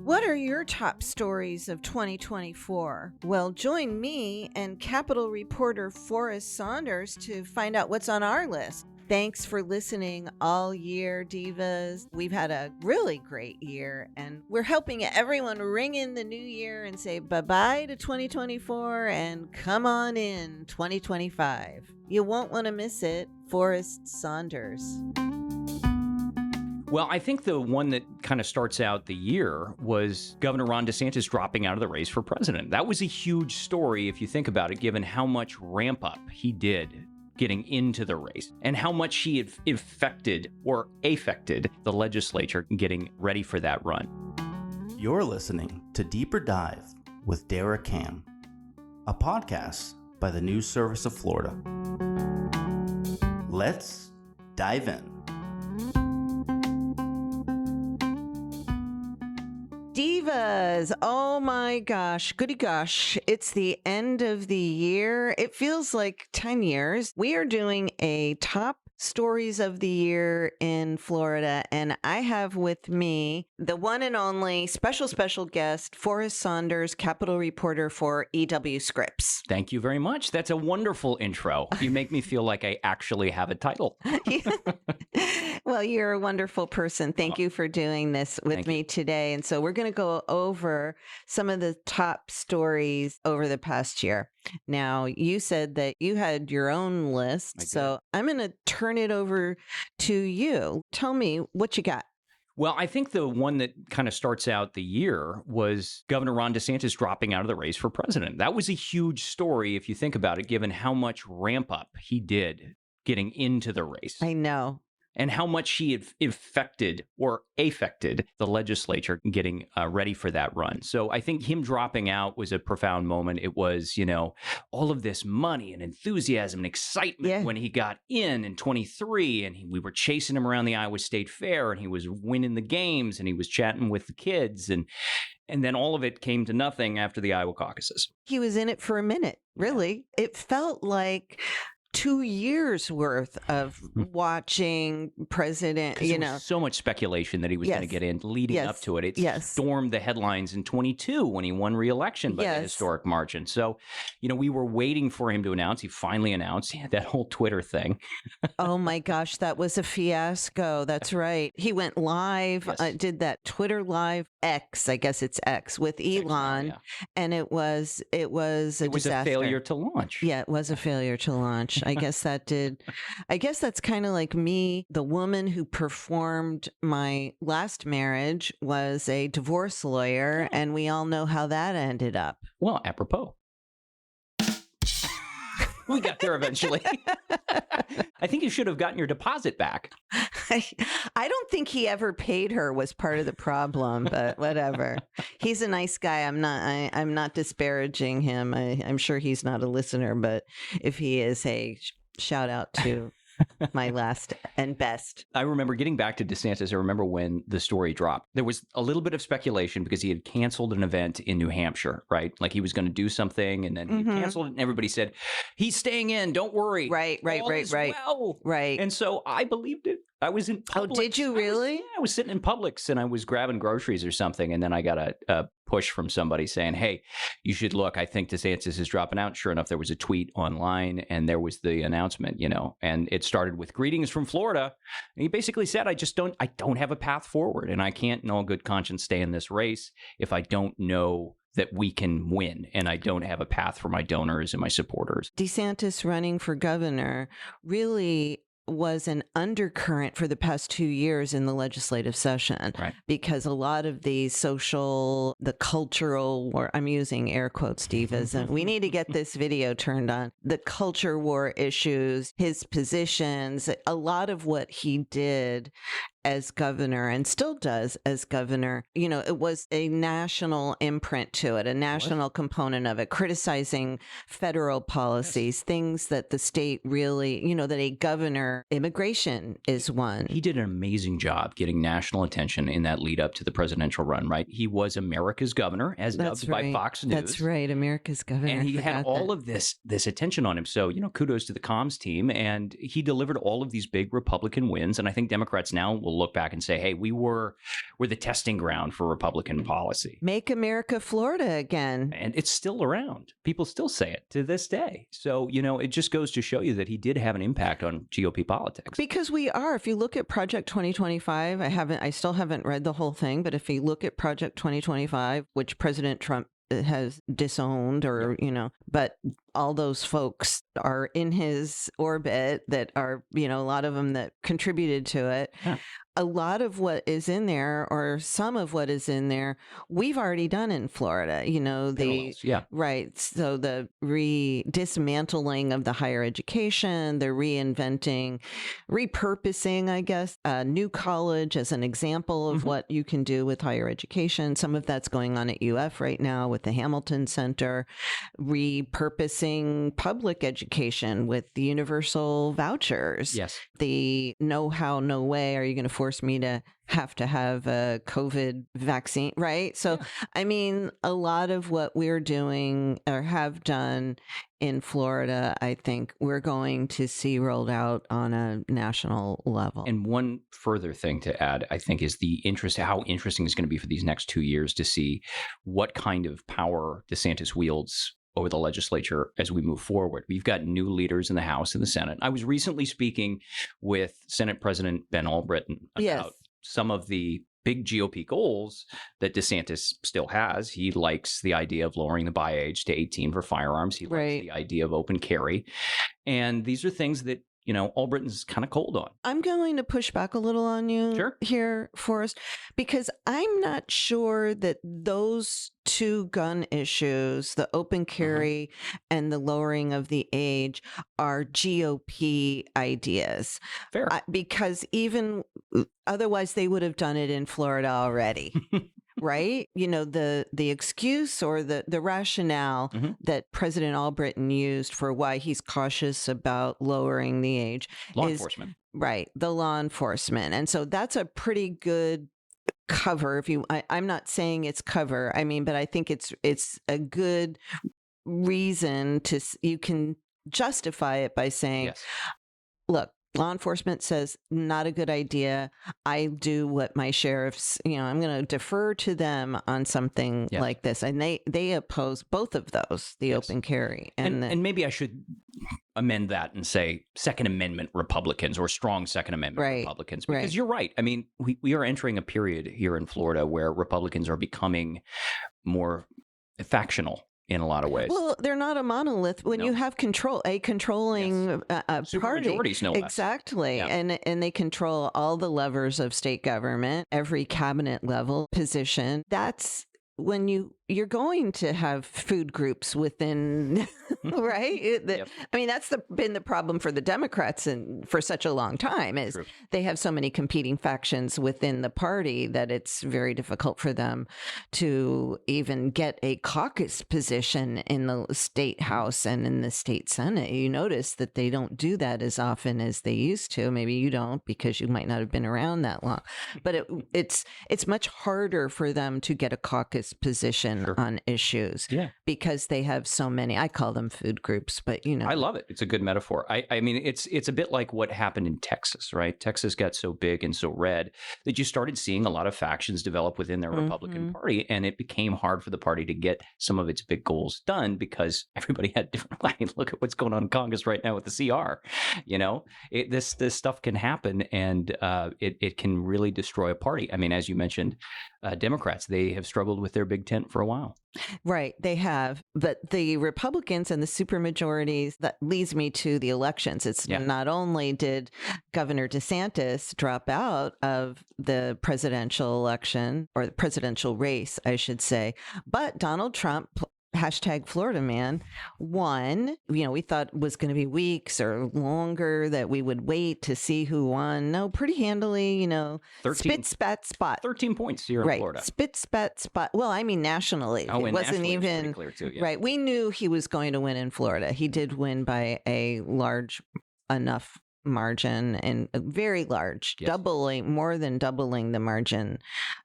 What are your top stories of 2024? Well, join me and Capitol reporter Forrest Saunders to find out what's on our list. Thanks for listening all year, Divas. We've had a really great year, and we're helping everyone ring in the new year and say bye-bye to 2024 and come on in 2025. You won't want to miss it. Forrest Saunders. Well, I think the one that kind of starts out the year was Governor Ron DeSantis dropping out of the race for president. That was a huge story if you think about it, given how much ramp up he did getting into the race and how much he had affected the legislature getting ready for that run. You're listening to Deeper Dive with Dara, a podcast by the News Service of Florida. Let's dive in. Divas, oh my gosh, goody gosh, it's the end of the year. It feels like 10 years. We are doing a top stories of the year in Florida, and I have with me the one and only special guest, Forrest Saunders, Capitol reporter for EW Scripps. Thank you very much. That's a wonderful intro. You make me feel like I actually have a title. Well, you're a wonderful person. Thank you for doing this with me today. And so we're going to go over some of the top stories over the past year. Now, you said that you had your own list, so I'm going to turn it over to you. Tell me what you got. Well, I think the one that kind of starts out the year was Governor Ron DeSantis dropping out of the race for president. That was a huge story if you think about it, given how much ramp up he did getting into the race. I know. And how much he had affected the legislature getting ready for that run. So I think him dropping out was a profound moment. It was, all of this money and enthusiasm and excitement when he got in 23, and we were chasing him around the Iowa State Fair, and he was winning the games, and he was chatting with the kids, and then all of it came to nothing after the Iowa caucuses. He was in it for a minute, really. It felt like 2 years worth of watching president, there was so much speculation that he was going to get in leading up to it. It stormed the headlines in 22 when he won re-election by a historic margin. So, we were waiting for him to announce. He finally announced. He had that whole Twitter thing. Oh my gosh, that was a fiasco. That's right. He went live, did that Twitter live X, I guess it's X, with Elon, and it was a disaster. A failure to launch. Yeah, it was a failure to launch. I guess that's kind of like me. The woman who performed my last marriage was a divorce lawyer, and we all know how that ended up. Well, apropos. We got there eventually. I think you should have gotten your deposit back. I don't think he ever paid her was part of the problem, but whatever. He's a nice guy. I'm not disparaging him. I'm sure he's not a listener, but if he is, hey, shout out to my last and best. I remember getting back to DeSantis. I remember when the story dropped. There was a little bit of speculation because he had canceled an event in New Hampshire, right? Like he was going to do something and then he canceled it, and everybody said, he's staying in, don't worry. Right. Well. Right. And so I believed it. I was in Publix. Oh, did you really? I was sitting in Publix and I was grabbing groceries or something. And then I got a push from somebody saying, hey, you should look. I think DeSantis is dropping out. Sure enough, there was a tweet online and there was the announcement, and it started with greetings from Florida. And he basically said, I don't have a path forward, and I can't in all good conscience stay in this race if I don't know that we can win, and I don't have a path for my donors and my supporters. DeSantis running for governor really was an undercurrent for the past 2 years in the legislative session, right? Because a lot of the cultural war, I'm using air quotes, divas, and we need to get this video turned on, the culture war issues, his positions, a lot of what he did as governor and still does as governor, it was a national imprint to it, a national component of it, criticizing federal policies, things that the state really, that a governor, immigration is one. He did an amazing job getting national attention in that lead up to the presidential run, right? He was America's governor, as dubbed by Fox News. That's right, America's governor. And he had all of this attention on him. So, kudos to the comms team. And he delivered all of these big Republican wins. And I think Democrats now will will look back and say, hey, we're the testing ground for Republican policy. Make America Florida again. And it's still around. People still say it to this day. So, it just goes to show you that he did have an impact on GOP politics. Because we are, if you look at Project 2025, I still haven't read the whole thing, but if you look at Project 2025, which President Trump has disowned but all those folks are in his orbit that are, a lot of them that contributed to it. Yeah. A lot of what is in there, or some of what is in there, we've already done in Florida, right. So the dismantling of the higher education, the repurposing, I guess, New College as an example of what you can do with higher education. Some of that's going on at UF right now with the Hamilton Center, repurposing public education with the universal vouchers. Yes. The no how, no way are you going to force me to have a COVID vaccine, right? So, yeah. I mean, a lot of what we're doing or have done in Florida, I think we're going to see rolled out on a national level. And one further thing to add, I think, is how interesting it's going to be for these next 2 years to see what kind of power DeSantis wields over the legislature as we move forward. We've got new leaders in the House and the Senate. I was recently speaking with Senate President Ben Albritton about some of the big GOP goals that DeSantis still has. He likes the idea of lowering the buy age to 18 for firearms. He likes the idea of open carry. And these are things that Albritton's kind of cold on. I'm going to push back a little on you here, Forrest, because I'm not sure that those two gun issues, the open carry and the lowering of the age, are GOP ideas. Fair. Because even otherwise, they would have done it in Florida already. Right? The excuse or the rationale that President Albritton used for why he's cautious about lowering the age law enforcement. Right. The law enforcement. And so that's a pretty good cover. I'm not saying it's cover. I mean, but I think it's a good reason you can justify it by saying, look, law enforcement says not a good idea. I do what my sheriffs, I'm going to defer to them on something like this. And they oppose both of those, the open carry. And maybe I should amend that and say Second Amendment Republicans or strong Second Amendment Republicans. Because you're right. I mean, we are entering a period here in Florida where Republicans are becoming more factional in a lot of ways. Well, they're not a monolith. When you have a controlling party, majorities, no less. Exactly, and they control all the levers of state government, every cabinet level position. That's when you're going to have food groups within, right? I mean, that's been the problem for the Democrats and for such a long time is they have so many competing factions within the party that it's very difficult for them to even get a caucus position in the state house and in the state Senate. You notice that they don't do that as often as they used to. Maybe you don't because you might not have been around that long, but it's much harder for them to get a caucus position on issues because they have so many. I call them food groups, but I love it. It's a good metaphor. I mean, it's a bit like what happened in Texas, right? Texas got so big and so red that you started seeing a lot of factions develop within their Republican Party, and it became hard for the party to get some of its big goals done because everybody had different. I mean, look at what's going on in Congress right now with the CR. This stuff can happen, and it can really destroy a party. I mean, as you mentioned, Democrats, they have struggled with their big tent for a while. Right, they have. But the Republicans and the supermajorities, that leads me to the elections. It's not only did Governor DeSantis drop out of the presidential election, or the presidential race, I should say, but Donald Trump, #FloridaMan, won. We thought it was going to be weeks or longer that we would wait to see who won. No, pretty handily, 13, spit, spat, spot. 13 points here in Florida. Spit, spat, spot. Well, I mean, nationally. Oh, it wasn't even it was pretty clear too, right. We knew he was going to win in Florida. He did win by a large enough margin, and very large, Yes. more than doubling the margin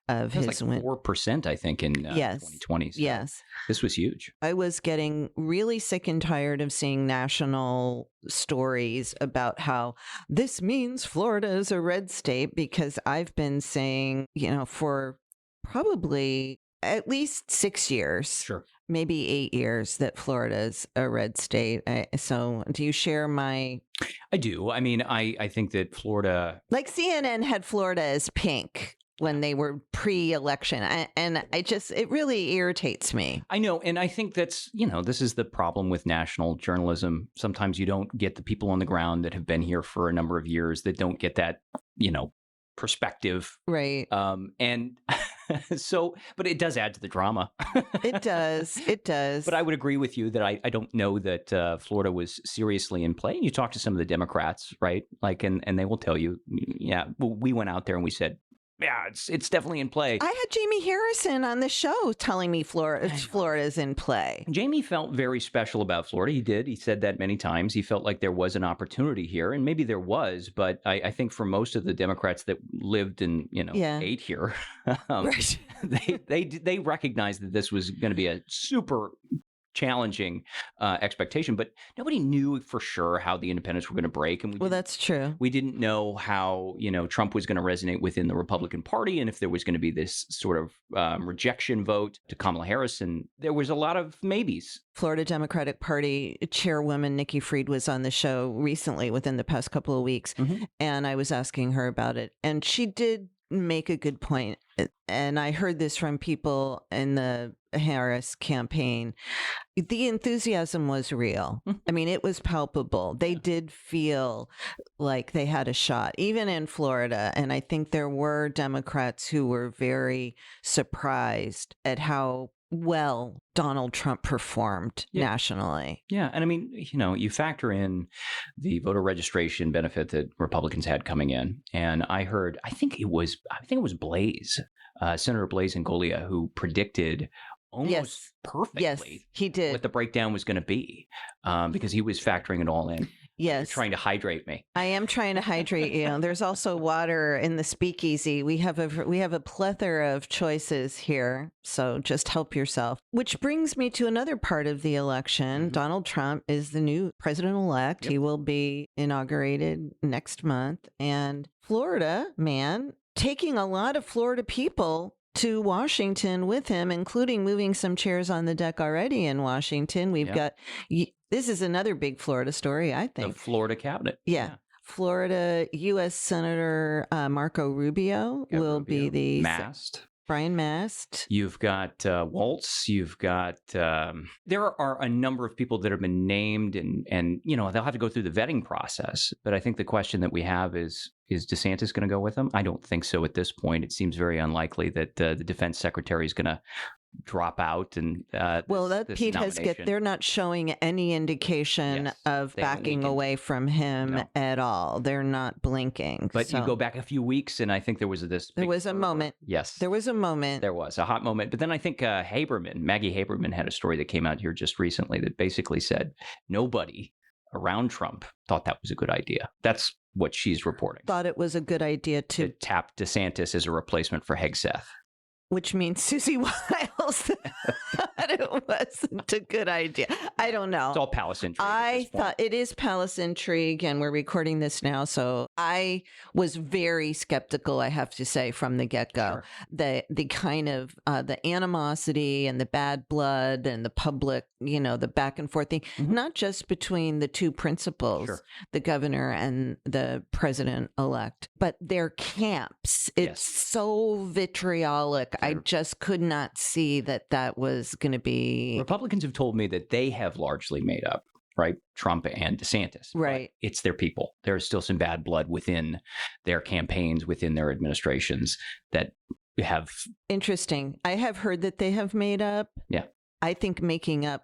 of It was his like win. 4%, I think, in Yes. 2020. So Yes. this was huge. I was getting really sick and tired of seeing national stories about how this means Florida is a red state, because I've been saying, for probably at least 6 years, Sure. maybe 8 years, that Florida is a red state. So do you share my... I do. I mean, I think that Florida... Like CNN had Florida as pink when they were pre-election. And it really irritates me. I know. And I think that's, this is the problem with national journalism. Sometimes you don't get the people on the ground that have been here for a number of years that don't get that, perspective. Right. And so, but it does add to the drama. It does. It does. But I would agree with you that I don't know that Florida was seriously in play. And you talk to some of the Democrats, right? Like, and they will tell you, yeah, we went out there and we said, yeah, it's definitely in play. I had Jamie Harrison on the show telling me Florida's in play. Jamie felt very special about Florida. He did. He said that many times. He felt like there was an opportunity here, and maybe there was. But I think for most of the Democrats that lived and ate here, Right. they recognized that this was going to be a super challenging expectation, but nobody knew for sure how the independents were going to break. And that's true. We didn't know how, Trump was going to resonate within the Republican Party, and if there was going to be this sort of rejection vote to Kamala Harris. And there was a lot of maybes. Florida Democratic Party Chairwoman Nikki Fried was on the show recently, within the past couple of weeks, and I was asking her about it, and she did make a good point. And I heard this from people in the Harris campaign. The enthusiasm was real. I mean, it was palpable. They did feel like they had a shot, even in Florida. And I think there were Democrats who were very surprised at how well Donald Trump performed nationally. Yeah. And I mean, you factor in the voter registration benefit that Republicans had coming in. And I think it was Blaze, Senator Blaze Ingoglia, who predicted almost perfectly Yes, he did. what the breakdown was going to be, because he was factoring it all in. Yes. You're trying to hydrate me. I am trying to hydrate you. There's also water in the Speakeasy. We have a plethora of choices here, so just help yourself. Which brings me to another part of the election. Donald Trump is the new president-elect. He will be inaugurated next month. And Florida, man, taking a lot of Florida people to Washington with him, including moving some chairs on the deck already in Washington. We've got... This is another big Florida story, I think. The Florida cabinet. Yeah. Florida U.S. Senator Marco Rubio will be the... Mast. Brian Mast. You've got Waltz. You've got... there are a number of people that have been named, and they'll have to go through the vetting process. But I think the question that we have is DeSantis going to go with them? I don't think so at this point. It seems very unlikely that the defense secretary is going to drop out. And Pete Hegseth, they're not showing any indication of backing away from him at all. They're not blinking. But you go back a few weeks, and I think there was a moment. Yes, there was a moment. There was a hot moment. But then I think Maggie Haberman had a story that came out here just recently that basically said nobody around Trump thought that was a good idea. That's what she's reporting. Thought it was a good idea to tap DeSantis as a replacement for Hegseth. Which means Susie Wiles thought it wasn't a good idea. I don't know. It's all palace intrigue. I thought it is palace intrigue, and we're recording this now. So I was very skeptical, I have to say, from the get-go. Sure. The kind of the animosity and the bad blood and the public, the back and forth thing, not just between the two principals, the governor and the president-elect, but their camps. It's so vitriolic. I just could not see that was going to be... Republicans have told me that they have largely made up, right? Trump and DeSantis. Right. But it's their people. There's still some bad blood within their campaigns, within their administrations that have... Interesting. I have heard that they have made up. Yeah. I think making up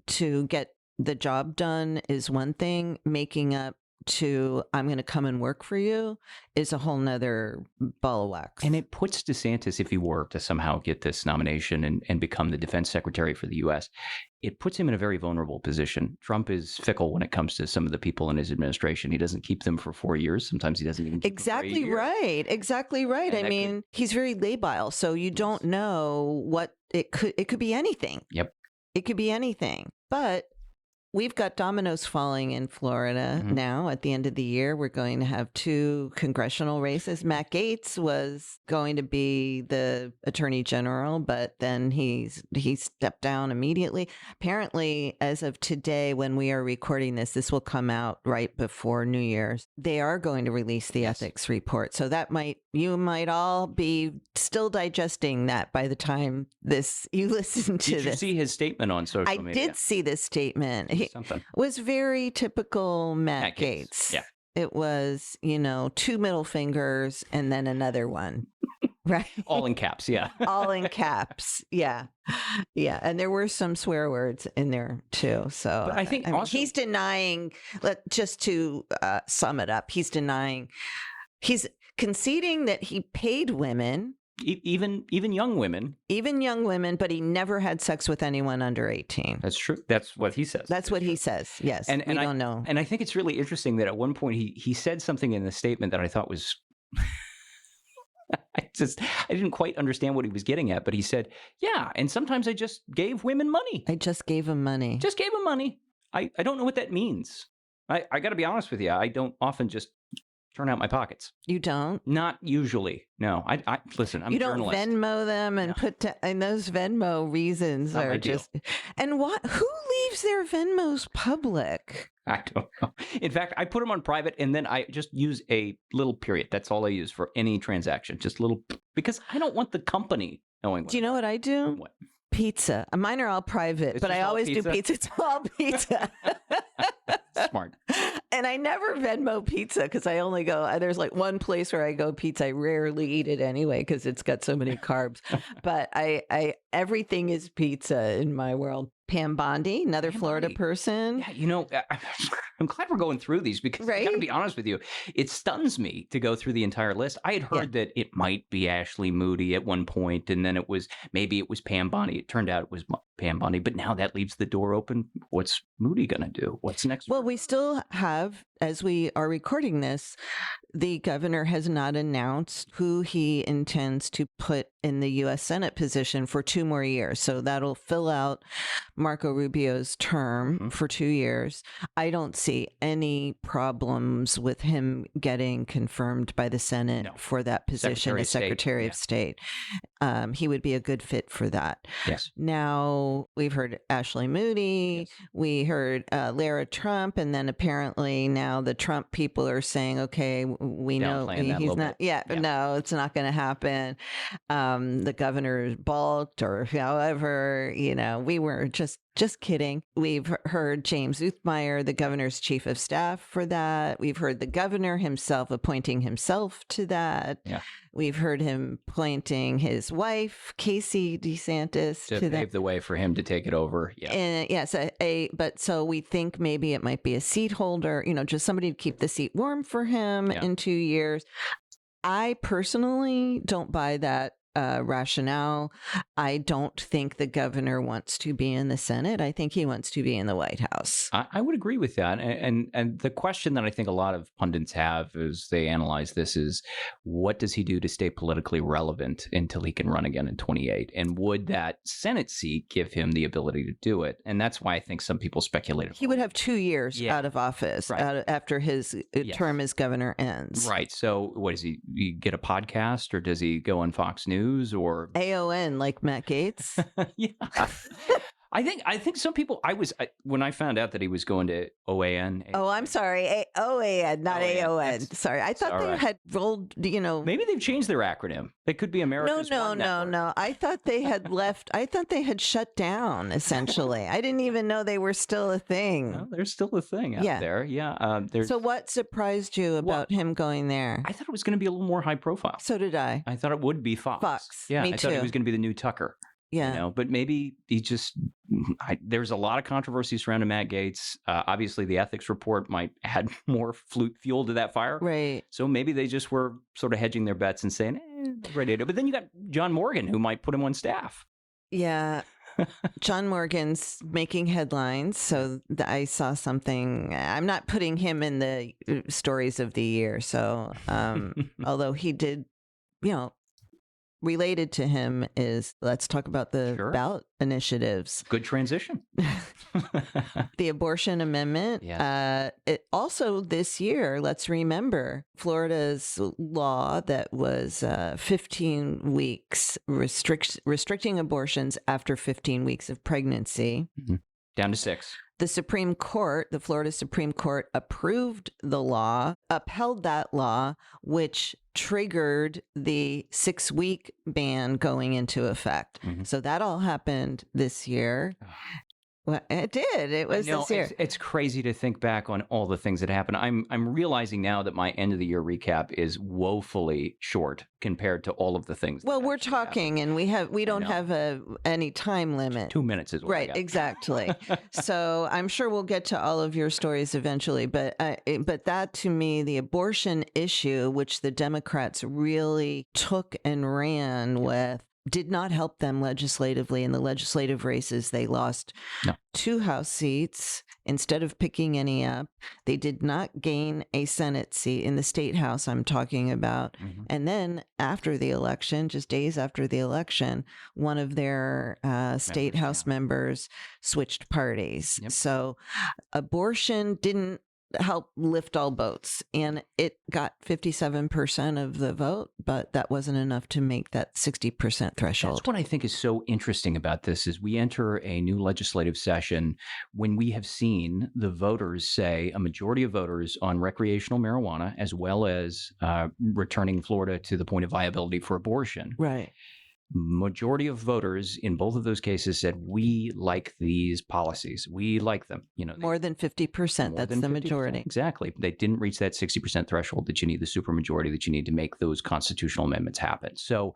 to get the job done is one thing. Making up to I'm going to come and work for you is a whole nother ball of wax. And it puts DeSantis, if he were to somehow get this nomination and become the defense secretary for the U.S., it puts him in a very vulnerable position. Trump is fickle when it comes to some of the people in his administration. He doesn't keep them for 4 years. Sometimes he doesn't even keep them for a year. Exactly right. And I mean, he's very labile, so you don't know what it could be anything. Yep. It could be anything. But we've got dominoes falling in Florida now. At the end of the year, we're going to have 2 congressional races. Matt Gaetz was going to be the attorney general, but then he stepped down immediately. Apparently, as of today, when we are recording this will come out right before New Year's. They are going to release the ethics report. So you might all be still digesting that by the time you listen to this. Did you see his statement on social media? I did see this statement. It was very typical Matt Gaetz. Yeah. It was, 2 middle fingers and then another one. Right. All in caps. Yeah. All in caps. Yeah. Yeah. And there were some swear words in there too. So but I think also he's denying, just to sum it up, he's conceding that he paid women. Even young women. Even young women, but he never had sex with anyone under 18. That's true. That's what he says. That's what he says. Yes. And we don't know. And I think it's really interesting that at one point he said something in the statement that I thought was I didn't quite understand what he was getting at, but he said, yeah, and sometimes I just gave women money. I just gave him money. Just gave him money. I don't know what that means. I got to be honest with you. I don't often just turn out my pockets. You don't? Not usually. No. I listen, I'm a journalist. You don't Venmo them and and those Venmo reasons are just... And who leaves their Venmos public? I don't know. In fact, I put them on private and then I just use a little period. That's all I use for any transaction. Just little, because I don't want the company knowing. Do you know what I do? What? Pizza. Mine are all private, but I always do pizza. It's all pizza. Smart. And I never Venmo pizza because I only go, there's like one place where I go pizza. I rarely eat it anyway because it's got so many carbs. But I everything is pizza in my world. Pam Bondi, another Florida person. Yeah, I'm glad we're going through these because I got to be honest with you, it stuns me to go through the entire list. I had heard that it might be Ashley Moody at one point, and then it was Pam Bondi. It turned out it was Pam Bondi, but now that leaves the door open. What's Moody going to do? What's next? Well, we still have, as we are recording this, the governor has not announced who he intends to put in the U.S. Senate position for 2 more years. So that'll fill out Marco Rubio's term for 2 years. I don't see any problems with him getting confirmed by the Senate for that position as Secretary of State. He would be a good fit for that. Yes. Now, we've heard Ashley Moody. Yes. We heard Lara Trump. And then apparently now the Trump people are saying, okay, we know he's not. No, it's not going to happen. The governor balked, or however, we were just kidding. We've heard James Uthmeyer, the governor's chief of staff, for that. We've heard the governor himself appointing himself to that. Yeah. We've heard him appointing his wife, Casey DeSantis, to pave the way for him to take it over. Yeah. And yes, but so we think maybe it might be a seat holder, just somebody to keep the seat warm for him in 2 years. I personally don't buy that rationale. I don't think the governor wants to be in the Senate. I think he wants to be in the White House. I would agree with that. And the question that I think a lot of pundits have as they analyze this is, what does he do to stay politically relevant until he can run again in 28? And would that Senate seat give him the ability to do it? And that's why I think some people speculated. He would have 2 years out of office after his term as governor ends. Right. So what does he get a podcast, or does he go on Fox News? Or AON, like Matt Gaetz? Yeah. I think some people, when I found out that he was going to OAN. Oh, I'm sorry. OAN, not AON. Sorry. I thought they had rolled, Maybe they've changed their acronym. It could be America's One Network. No. I thought they had left. I thought they had shut down, essentially. I didn't even know they were still a thing. No, they're still a thing out there. Yeah. So what surprised you about him going there? I thought it was going to be a little more high profile. So did I. I thought it would be Fox. Yeah. Me too. I thought he was going to be the new Tucker. Yeah. But maybe he just, there's a lot of controversy surrounding Matt Gaetz. Obviously, the ethics report might add more fuel to that fire. Right. So maybe they just were sort of hedging their bets and saying, ready to do. But then you got John Morgan, who might put him on staff. Yeah. John Morgan's making headlines. So I saw something. I'm not putting him in the stories of the year. So although he did, related to him is, let's talk about the ballot initiatives. Good transition. The abortion amendment. Yes. It also this year, let's remember, Florida's law that was 15 weeks restricting abortions after 15 weeks of pregnancy. Mm-hmm. Down to 6. The Supreme Court, the Florida Supreme Court, approved the law, upheld that law, which triggered the 6-week ban going into effect. Mm-hmm. So that all happened this year. Well, it did. It was this year. It's crazy to think back on all the things that happened. I'm realizing now that my end of the year recap is woefully short compared to all of the things. Well, we're talking, and we don't have any time limit. 2 minutes is what I got. Exactly. So I'm sure we'll get to all of your stories eventually. But that, to me, the abortion issue, which the Democrats really took and ran with, did not help them legislatively. In the legislative races, they lost 2 House seats instead of picking any up. They did not gain a Senate seat in the state House I'm talking about. Mm-hmm. And then after the election, just days after the election, one of their state House members switched parties. Yep. So abortion didn't help lift all boats, and it got 57% of the vote, but that wasn't enough to make that 60% threshold. That's what I think is so interesting about this is we enter a new legislative session when we have seen the voters say, a majority of voters on recreational marijuana, as well as returning Florida to the point of viability for abortion. Right. Majority of voters in both of those cases said, we like these policies. We like them. More than 50%. That's the majority. Exactly. They didn't reach that 60% threshold that you need, the supermajority that you need to make those constitutional amendments happen. So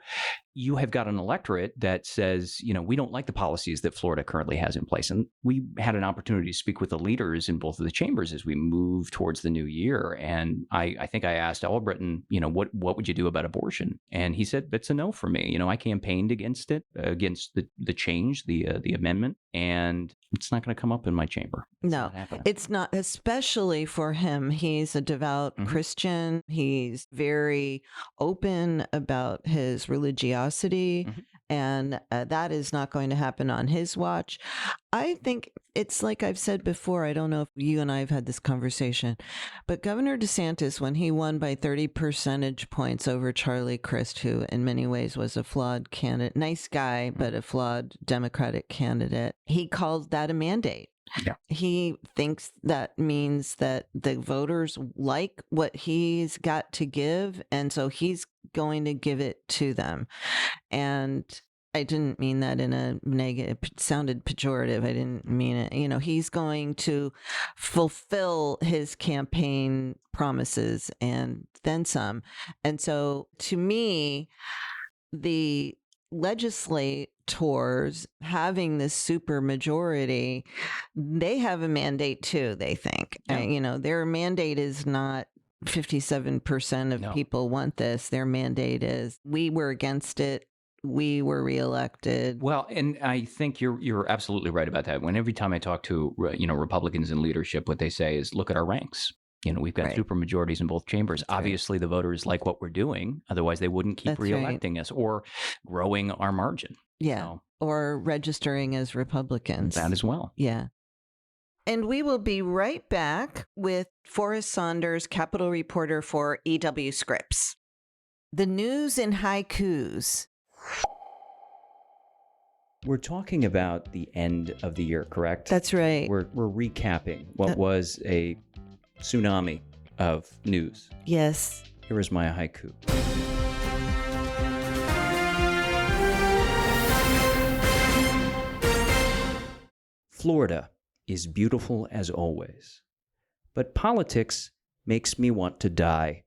you have got an electorate that says, we don't like the policies that Florida currently has in place. And we had an opportunity to speak with the leaders in both of the chambers as we move towards the new year. And I think I asked Albritton, what would you do about abortion? And he said, it's a no for me. I campaigned against it, against the change, the amendment, and it's not going to come up in my chamber. It's not, especially for him. He's a devout Christian. He's very open about his religiosity, and that is not going to happen on his watch. I think it's like I've said before, I don't know if you and I have had this conversation, but Governor DeSantis, when he won by 30 percentage points over Charlie Crist, who in many ways was a flawed candidate, nice guy, but a flawed Democratic candidate, he called that a mandate. Yeah. He thinks that means that the voters like what he's got to give, and so he's going to give it to them. And I didn't mean that in a negative, it sounded pejorative. I didn't mean it. He's going to fulfill his campaign promises and then some. And so to me, the legislators having this super majority, they have a mandate too, they think. Yeah. Their mandate is not 57% of people want this. Their mandate is, we were against it. We were reelected. Well, and I think you're absolutely right about that. Every time I talk to Republicans in leadership, what they say is, look at our ranks. We've got super majorities in both chambers. That's obviously, the voters like what we're doing. Otherwise, they wouldn't keep reelecting us or growing our margin. Yeah. Or registering as Republicans. That as well. Yeah. And we will be right back with Forrest Saunders, Capitol reporter for EW Scripps. The news in haikus. We're talking about the end of the year, correct? That's right. We're recapping what was a tsunami of news. Yes. Here is my haiku. Florida is beautiful as always, but politics makes me want to die.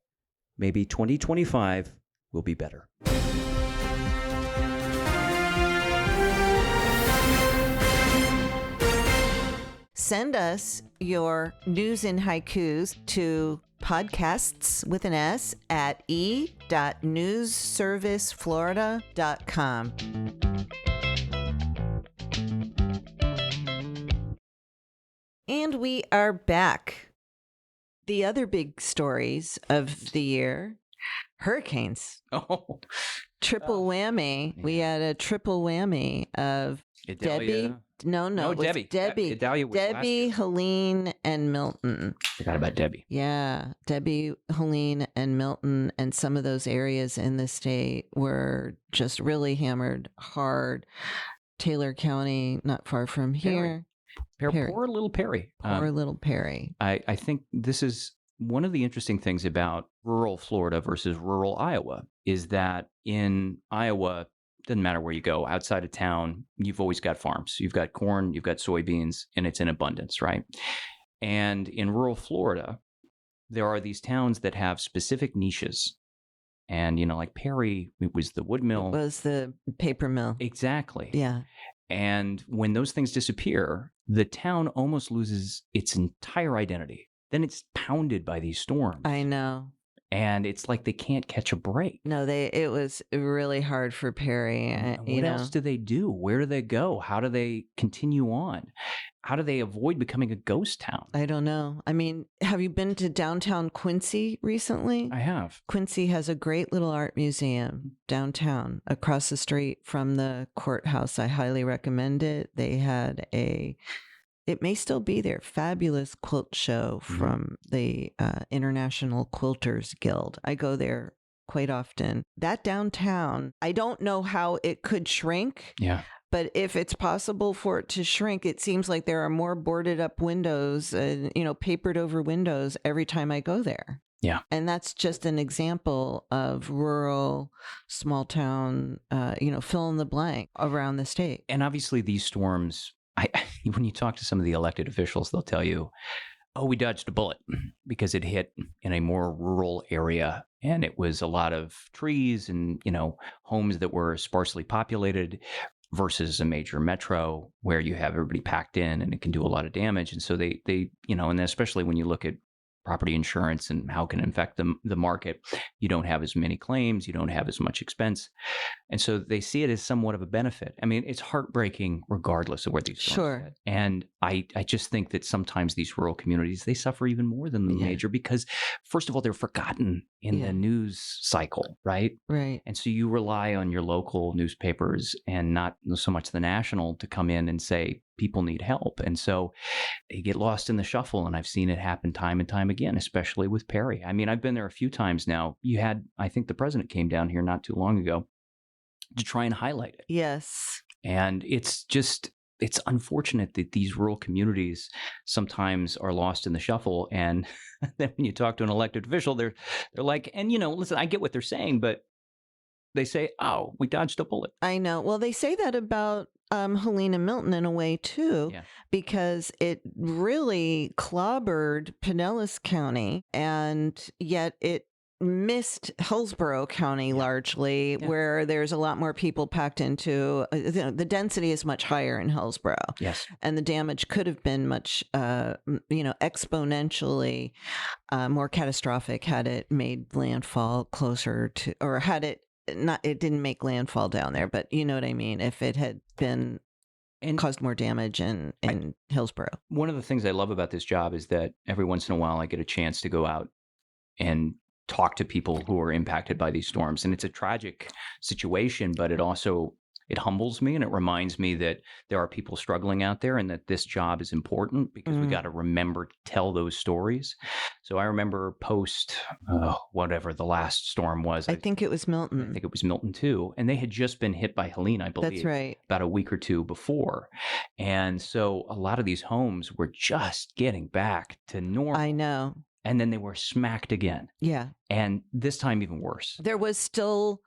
Maybe 2025 will be better. send us your news in haikus to podcasts with an S at e.newsserviceflorida.com. And we are back. The other big stories of the year, hurricanes. Oh, Triple whammy. yeah. We had a triple whammy of Debbie. No, it was Debbie. Debbie. Idalia was last Debbie, year. Helene, and Milton. Forgot about Debbie. Yeah, Debbie, Helene, and Milton, and some of those areas in the state were just really hammered hard. Taylor County, not far from here. Perry. Poor little Perry. Poor little Perry. I think this is one of the interesting things about rural Florida versus rural Iowa is that in Iowa, doesn't matter where you go, outside of town, you've always got farms. You've got corn, you've got soybeans, and it's in abundance, right? And in rural Florida, there are these towns that have specific niches. And, like Perry, it was the wood mill. It was the paper mill. Exactly. Yeah. And when those things disappear, the town almost loses its entire identity. Then it's pounded by these storms. I know. And it's like they can't catch a break. No, it was really hard for Perry. What else do they do? Where do they go? How do they continue on? How do they avoid becoming a ghost town? I don't know. I mean, have you been to downtown Quincy recently? I have. Quincy has a great little art museum downtown across the street from the courthouse. I highly recommend it. They had it may still be there, fabulous quilt show from the International Quilters Guild. I go there quite often. That downtown, I don't know how it could shrink. Yeah. But if it's possible for it to shrink, it seems like there are more boarded up windows, papered over windows every time I go there. Yeah. And that's just an example of rural, small town, fill in the blank around the state. And obviously these storms, when you talk to some of the elected officials, they'll tell you, oh, we dodged a bullet because it hit in a more rural area. And it was a lot of trees and, homes that were sparsely populated versus a major metro where you have everybody packed in and it can do a lot of damage. And so they and especially when you look at property insurance and how it can affect the market, you don't have as many claims, you don't have as much expense. And so they see it as somewhat of a benefit. I mean, it's heartbreaking regardless of where these storms hit. And I just think that sometimes these rural communities, they suffer even more than the major because, first of all, they're forgotten in the news cycle, right? Right. And so you rely on your local newspapers and not so much the national to come in and say, people need help. And so they get lost in the shuffle. And I've seen it happen time and time again, especially with Perry. I mean, I've been there a few times now. I think the president came down here not too long ago to try and highlight it. Yes. And it's unfortunate that these rural communities sometimes are lost in the shuffle. And then when you talk to an elected official, they're like, and listen, I get what they're saying, but they say, oh, we dodged a bullet. I know. Well, they say that about Helene and Milton in a way, too, because it really clobbered Pinellas County, and yet it missed Hillsborough County largely, where there's a lot more people packed into. The density is much higher in Hillsborough. Yes. And the damage could have been much, exponentially more catastrophic had it made landfall closer to, or had it didn't make landfall down there, but you know what I mean? If it had been and caused more damage in Hillsborough. One of the things I love about this job is that every once in a while I get a chance to go out and talk to people who are impacted by these storms. And it's a tragic situation, but it humbles me and it reminds me that there are people struggling out there and that this job is important because we got to remember to tell those stories. So I remember whatever the last storm was. I think it was Milton. I think it was Milton too. And they had just been hit by Helene, I believe. That's right. About a week or two before. And so a lot of these homes were just getting back to normal. I know. And then they were smacked again. Yeah. And this time even worse. There was still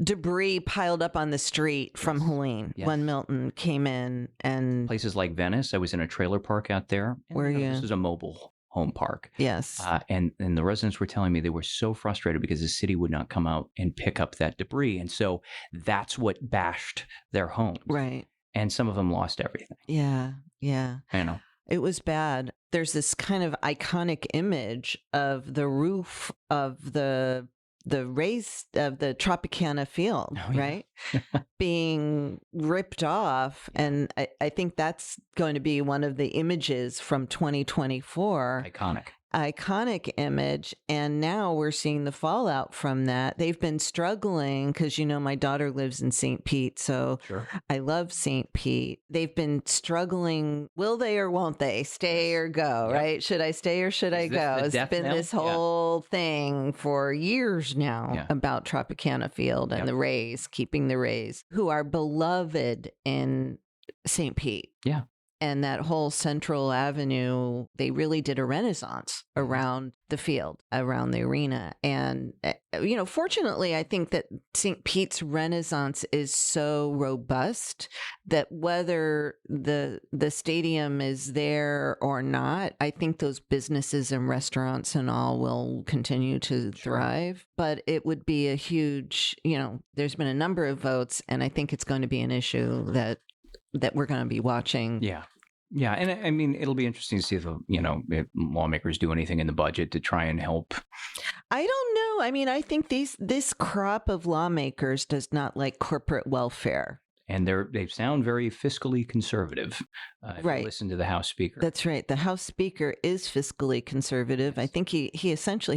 debris piled up on the street from Helene when Milton came in. And places like Venice, I was in a trailer park out there. Were you? This is a mobile home park. Yes. And the residents were telling me they were so frustrated because the city would not come out and pick up that debris. And so that's what bashed their homes. Right. And some of them lost everything. Yeah. Yeah. I know. It was bad. There's this kind of iconic image of the roof of the raised of the Tropicana field, right? Being ripped off. And I think that's going to be one of the images from 2024. Iconic image. And now we're seeing the fallout from that. They've been struggling because, my daughter lives in St. Pete. So I love St. Pete. They've been struggling. Will they or won't they stay or go, right? Should I stay or should I go? It's been this whole thing for years now about Tropicana Field and the Rays, keeping the Rays, who are beloved in St. Pete. Yeah. And that whole Central Avenue, they really did a renaissance around the field, around the arena. And, fortunately, I think that St. Pete's renaissance is so robust that whether the stadium is there or not, I think those businesses and restaurants and all will continue to thrive. But it would be a huge, there's been a number of votes, and I think it's going to be an issue that we're going to be watching. Yeah. Yeah. And I mean, it'll be interesting to see if lawmakers do anything in the budget to try and help. I don't know. I mean, I think this crop of lawmakers does not like corporate welfare. And they sound very fiscally conservative. If you listen to the House Speaker. That's right. The House Speaker is fiscally conservative. I think he sent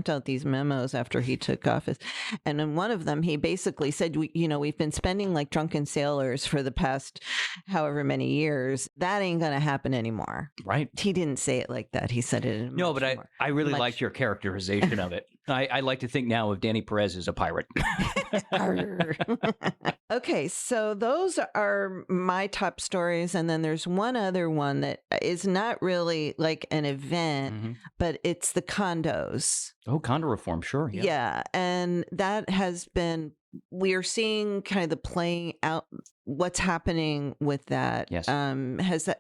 out these memos after he took office. And in one of them, he basically said, we've been spending like drunken sailors for the past however many years. That ain't going to happen anymore. Right. He didn't say it like that. He said it in I really liked your characterization of it. I like to think now of Danny Perez as a pirate. Okay, so those are my top stories. And then there's one other one that is not really like an event, but it's the condos. Oh, condo reform, sure. Yeah. And that has been, we're seeing kind of the playing out, what's happening with that. Yes.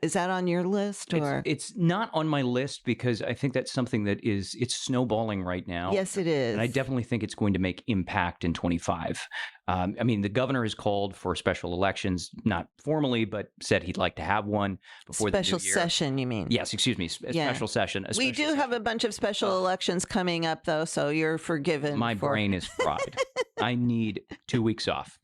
Is that on your list? Or it's not on my list because I think that's something that it's snowballing right now. Yes, it is. And I definitely think it's going to make impact in 25. I mean, the governor has called for special elections, not formally, but said he'd like to have one before the new year. Special session, you mean? Yes, excuse me. Special session. We do have a bunch of special elections coming up, though, so you're forgiven. My brain is fried. I need 2 weeks off.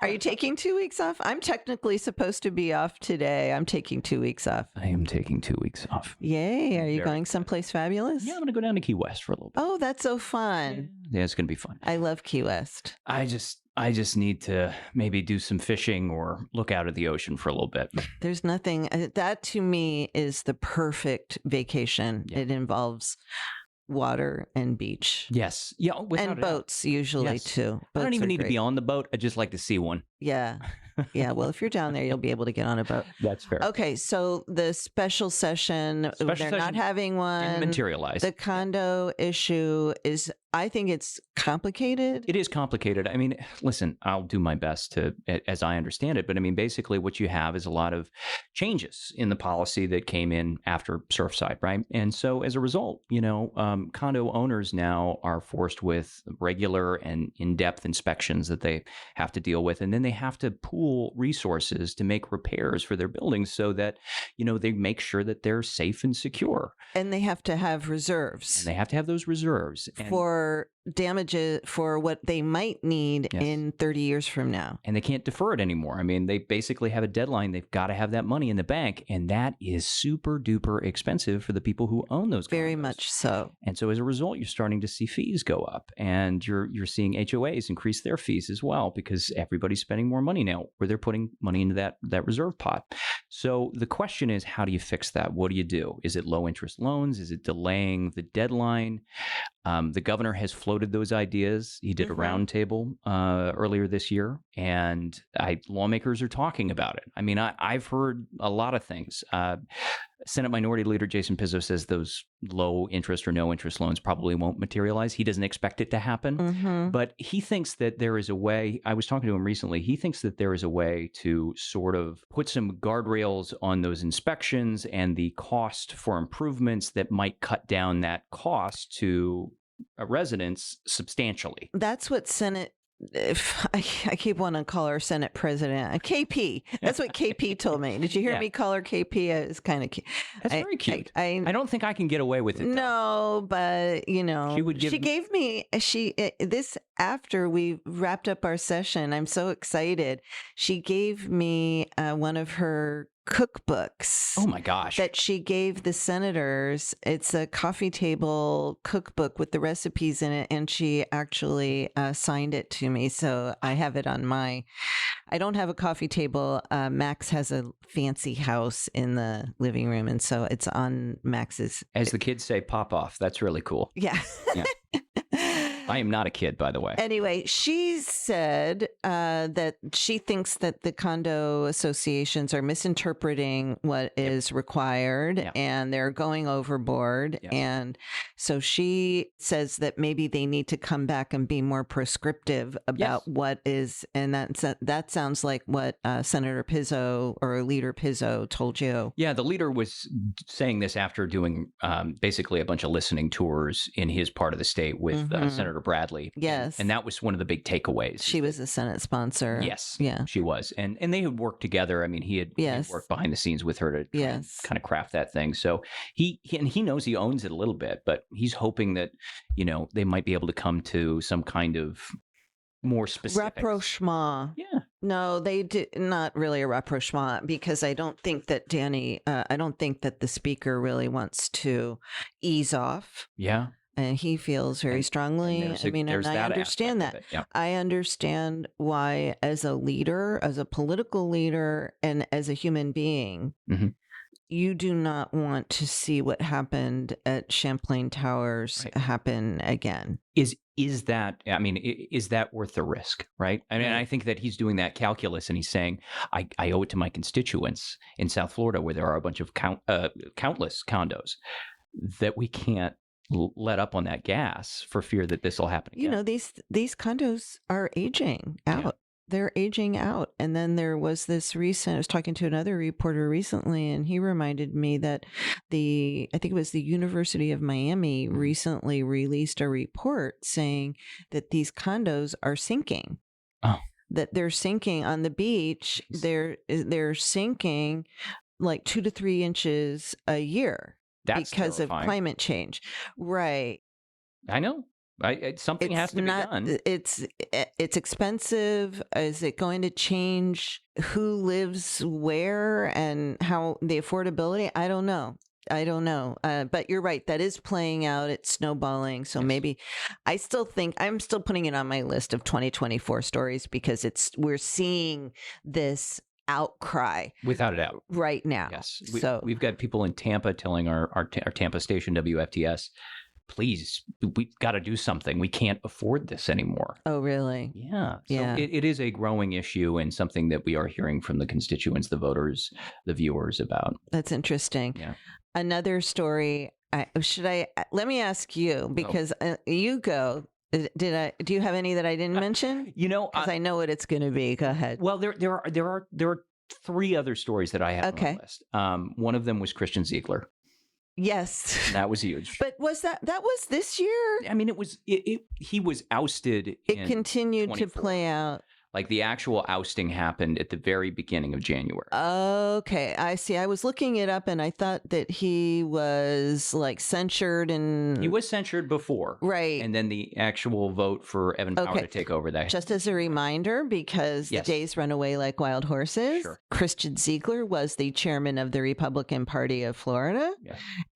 Are you taking 2 weeks off? I'm technically supposed to be off today. I'm taking 2 weeks off. I am taking 2 weeks off. Yay. Are you going someplace fabulous? Yeah, I'm going to go down to Key West for a little bit. Oh, that's so fun. Yeah, it's going to be fun. I love Key West. I just need to maybe do some fishing or look out at the ocean for a little bit. There's nothing that to me is the perfect vacation. Yeah. It involves water and beach. Yes. Yeah. And boats usually too. Boats I don't even need to be on the boat. I just like to see one. Yeah. Yeah. Well, if you're down there, you'll be able to get on a boat. That's fair. Okay. So the special session, they're not having one. Materialized. The condo issue is, I think it's complicated. It is complicated. I mean, listen, I'll do my best as I understand it. But I mean, basically what you have is a lot of changes in the policy that came in after Surfside, right? And so as a result, condo owners now are forced with regular and in-depth inspections that they have to deal with. And then they have to pool resources to make repairs for their buildings so that, they make sure that they're safe and secure. And they have to have reserves. And they have to have those reserves. For damages, for what they might need in 30 years from now. And they can't defer it anymore. I mean, they basically have a deadline. They've got to have that money in the bank. And that is super duper expensive for the people who own those condos. Very much so. And so as a result, you're starting to see fees go up. And you're seeing HOAs increase their fees as well because everybody's spending more money now where they're putting money into that reserve pot. So the question is, how do you fix that? What do you do? Is it low interest loans? Is it delaying the deadline? The governor has floated those ideas. He did a roundtable earlier this year, and lawmakers are talking about it. I mean, I've heard a lot of things. Senate Minority Leader Jason Pizzo says those low interest or no interest loans probably won't materialize. He doesn't expect it to happen, but he thinks that there is a way. I was talking to him recently. He thinks that there is a way to sort of put some guardrails on those inspections and the cost for improvements that might cut down that cost to residents substantially. That's what Senate I keep wanting to call her Senate President. KP. That's what KP told me. Did you hear me call her KP? It's kind of cute. That's very cute. I don't think I can get away with it. No, but she gave me this after we wrapped up our session. I'm so excited. She gave me one of her cookbooks. Oh my gosh. That she gave the senators. It's a coffee table cookbook with the recipes in it, and she actually signed it to me. So I have it on I don't have a coffee table. Max has a fancy house in the living room, and so it's on Max's. As the kids say, pop off. That's really cool. Yeah. I am not a kid, by the way. Anyway, she said that she thinks that the condo associations are misinterpreting what is required and they're going overboard. Yes. And so she says that maybe they need to come back and be more prescriptive about what is, and that sounds like what Senator Pizzo or Leader Pizzo told you. Yeah, the leader was saying this after doing basically a bunch of listening tours in his part of the state with Senator Bradley. Yes. And that was one of the big takeaways. She was a Senate sponsor. Yes. Yeah. She was. And they had worked together. I mean, he had worked behind the scenes with her to kind of craft that thing. So he knows he owns it a little bit, but he's hoping that, they might be able to come to some kind of more specific rapprochement. Yeah. No, they did not really a rapprochement, because I don't think that the speaker really wants to ease off. Yeah. And he feels very strongly. And I understand that. Yeah. I understand why, as a leader, as a political leader, and as a human being, you do not want to see what happened at Champlain Towers happen again. Is that worth the risk, right? I mean, I think that he's doing that calculus, and he's saying, I owe it to my constituents in South Florida, where there are a bunch of countless condos, that we can't let up on that gas for fear that this will happen again. These condos are aging out. Yeah. They're aging out. And then there was this I was talking to another reporter recently, and he reminded me that I think it was the University of Miami recently released a report saying that these condos are sinking. Oh. That they're sinking on the beach. They're sinking like 2 to 3 inches a year. That's because terrifying. Of climate change. Right. I know. Something has to be done. It's expensive. Is it going to change who lives where and how the affordability? I don't know. But you're right. That is playing out. It's snowballing. So maybe I'm still putting it on my list of 2024 stories, because we're seeing this outcry without a doubt right now. Yes. We've got people in Tampa telling our Tampa station WFTS, please, we've got to do something. We can't afford this anymore. Oh, really? Yeah. So it is a growing issue, and something that we are hearing from the constituents, the voters, the viewers about. That's interesting. Yeah. Another story. Let me ask you, because you go. Do you have any that I didn't mention? Because I know what it's going to be. Go ahead. Well, there are 3 other stories that I have on my list. One of them was Christian Ziegler. Yes, that was huge. But was that was this year? I mean, he was ousted. It continued to play out. Like, the actual ousting happened at the very beginning of January. Okay, I see. I was looking it up, and I thought that he was censured, and he was censured before, right? And then the actual vote for Evan Power to take over that. Just as a reminder, because the days run away like wild horses. Sure. Christian Ziegler was the chairman of the Republican Party of Florida,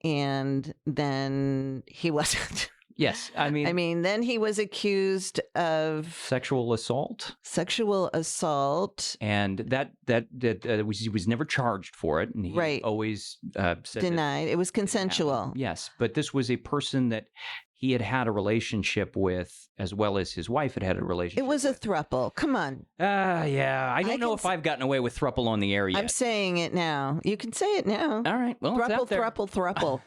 and then he wasn't. Yes, I mean, then he was accused of sexual assault, and he was never charged for it, and he always said denied it was consensual. Yes, but this was a person that he had a relationship with, as well as his wife had a relationship. It was a throuple. Come on. Yeah. I don't know if I've gotten away with throuple on the air yet. I'm saying it now. You can say it now. All right. Well, throuple.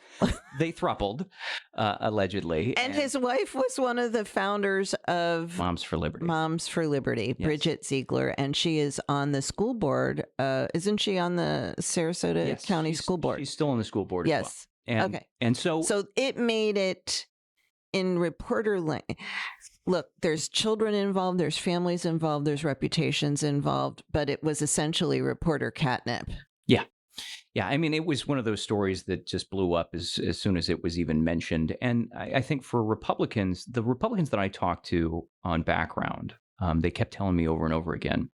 They throupled, allegedly. And his wife was one of the founders of Moms for Liberty, yes. Bridget Ziegler, and she is on the school board. Isn't she on the Sarasota County School Board? She's still on the school board. Yes. As well. And so it made it in reporter land. look, there's children involved, there's families involved, there's reputations involved, but it was essentially reporter catnip. Yeah. Yeah, I mean, it was one of those stories that just blew up as soon as it was even mentioned. And I think for Republicans, the Republicans that I talked to on background, they kept telling me over and over again,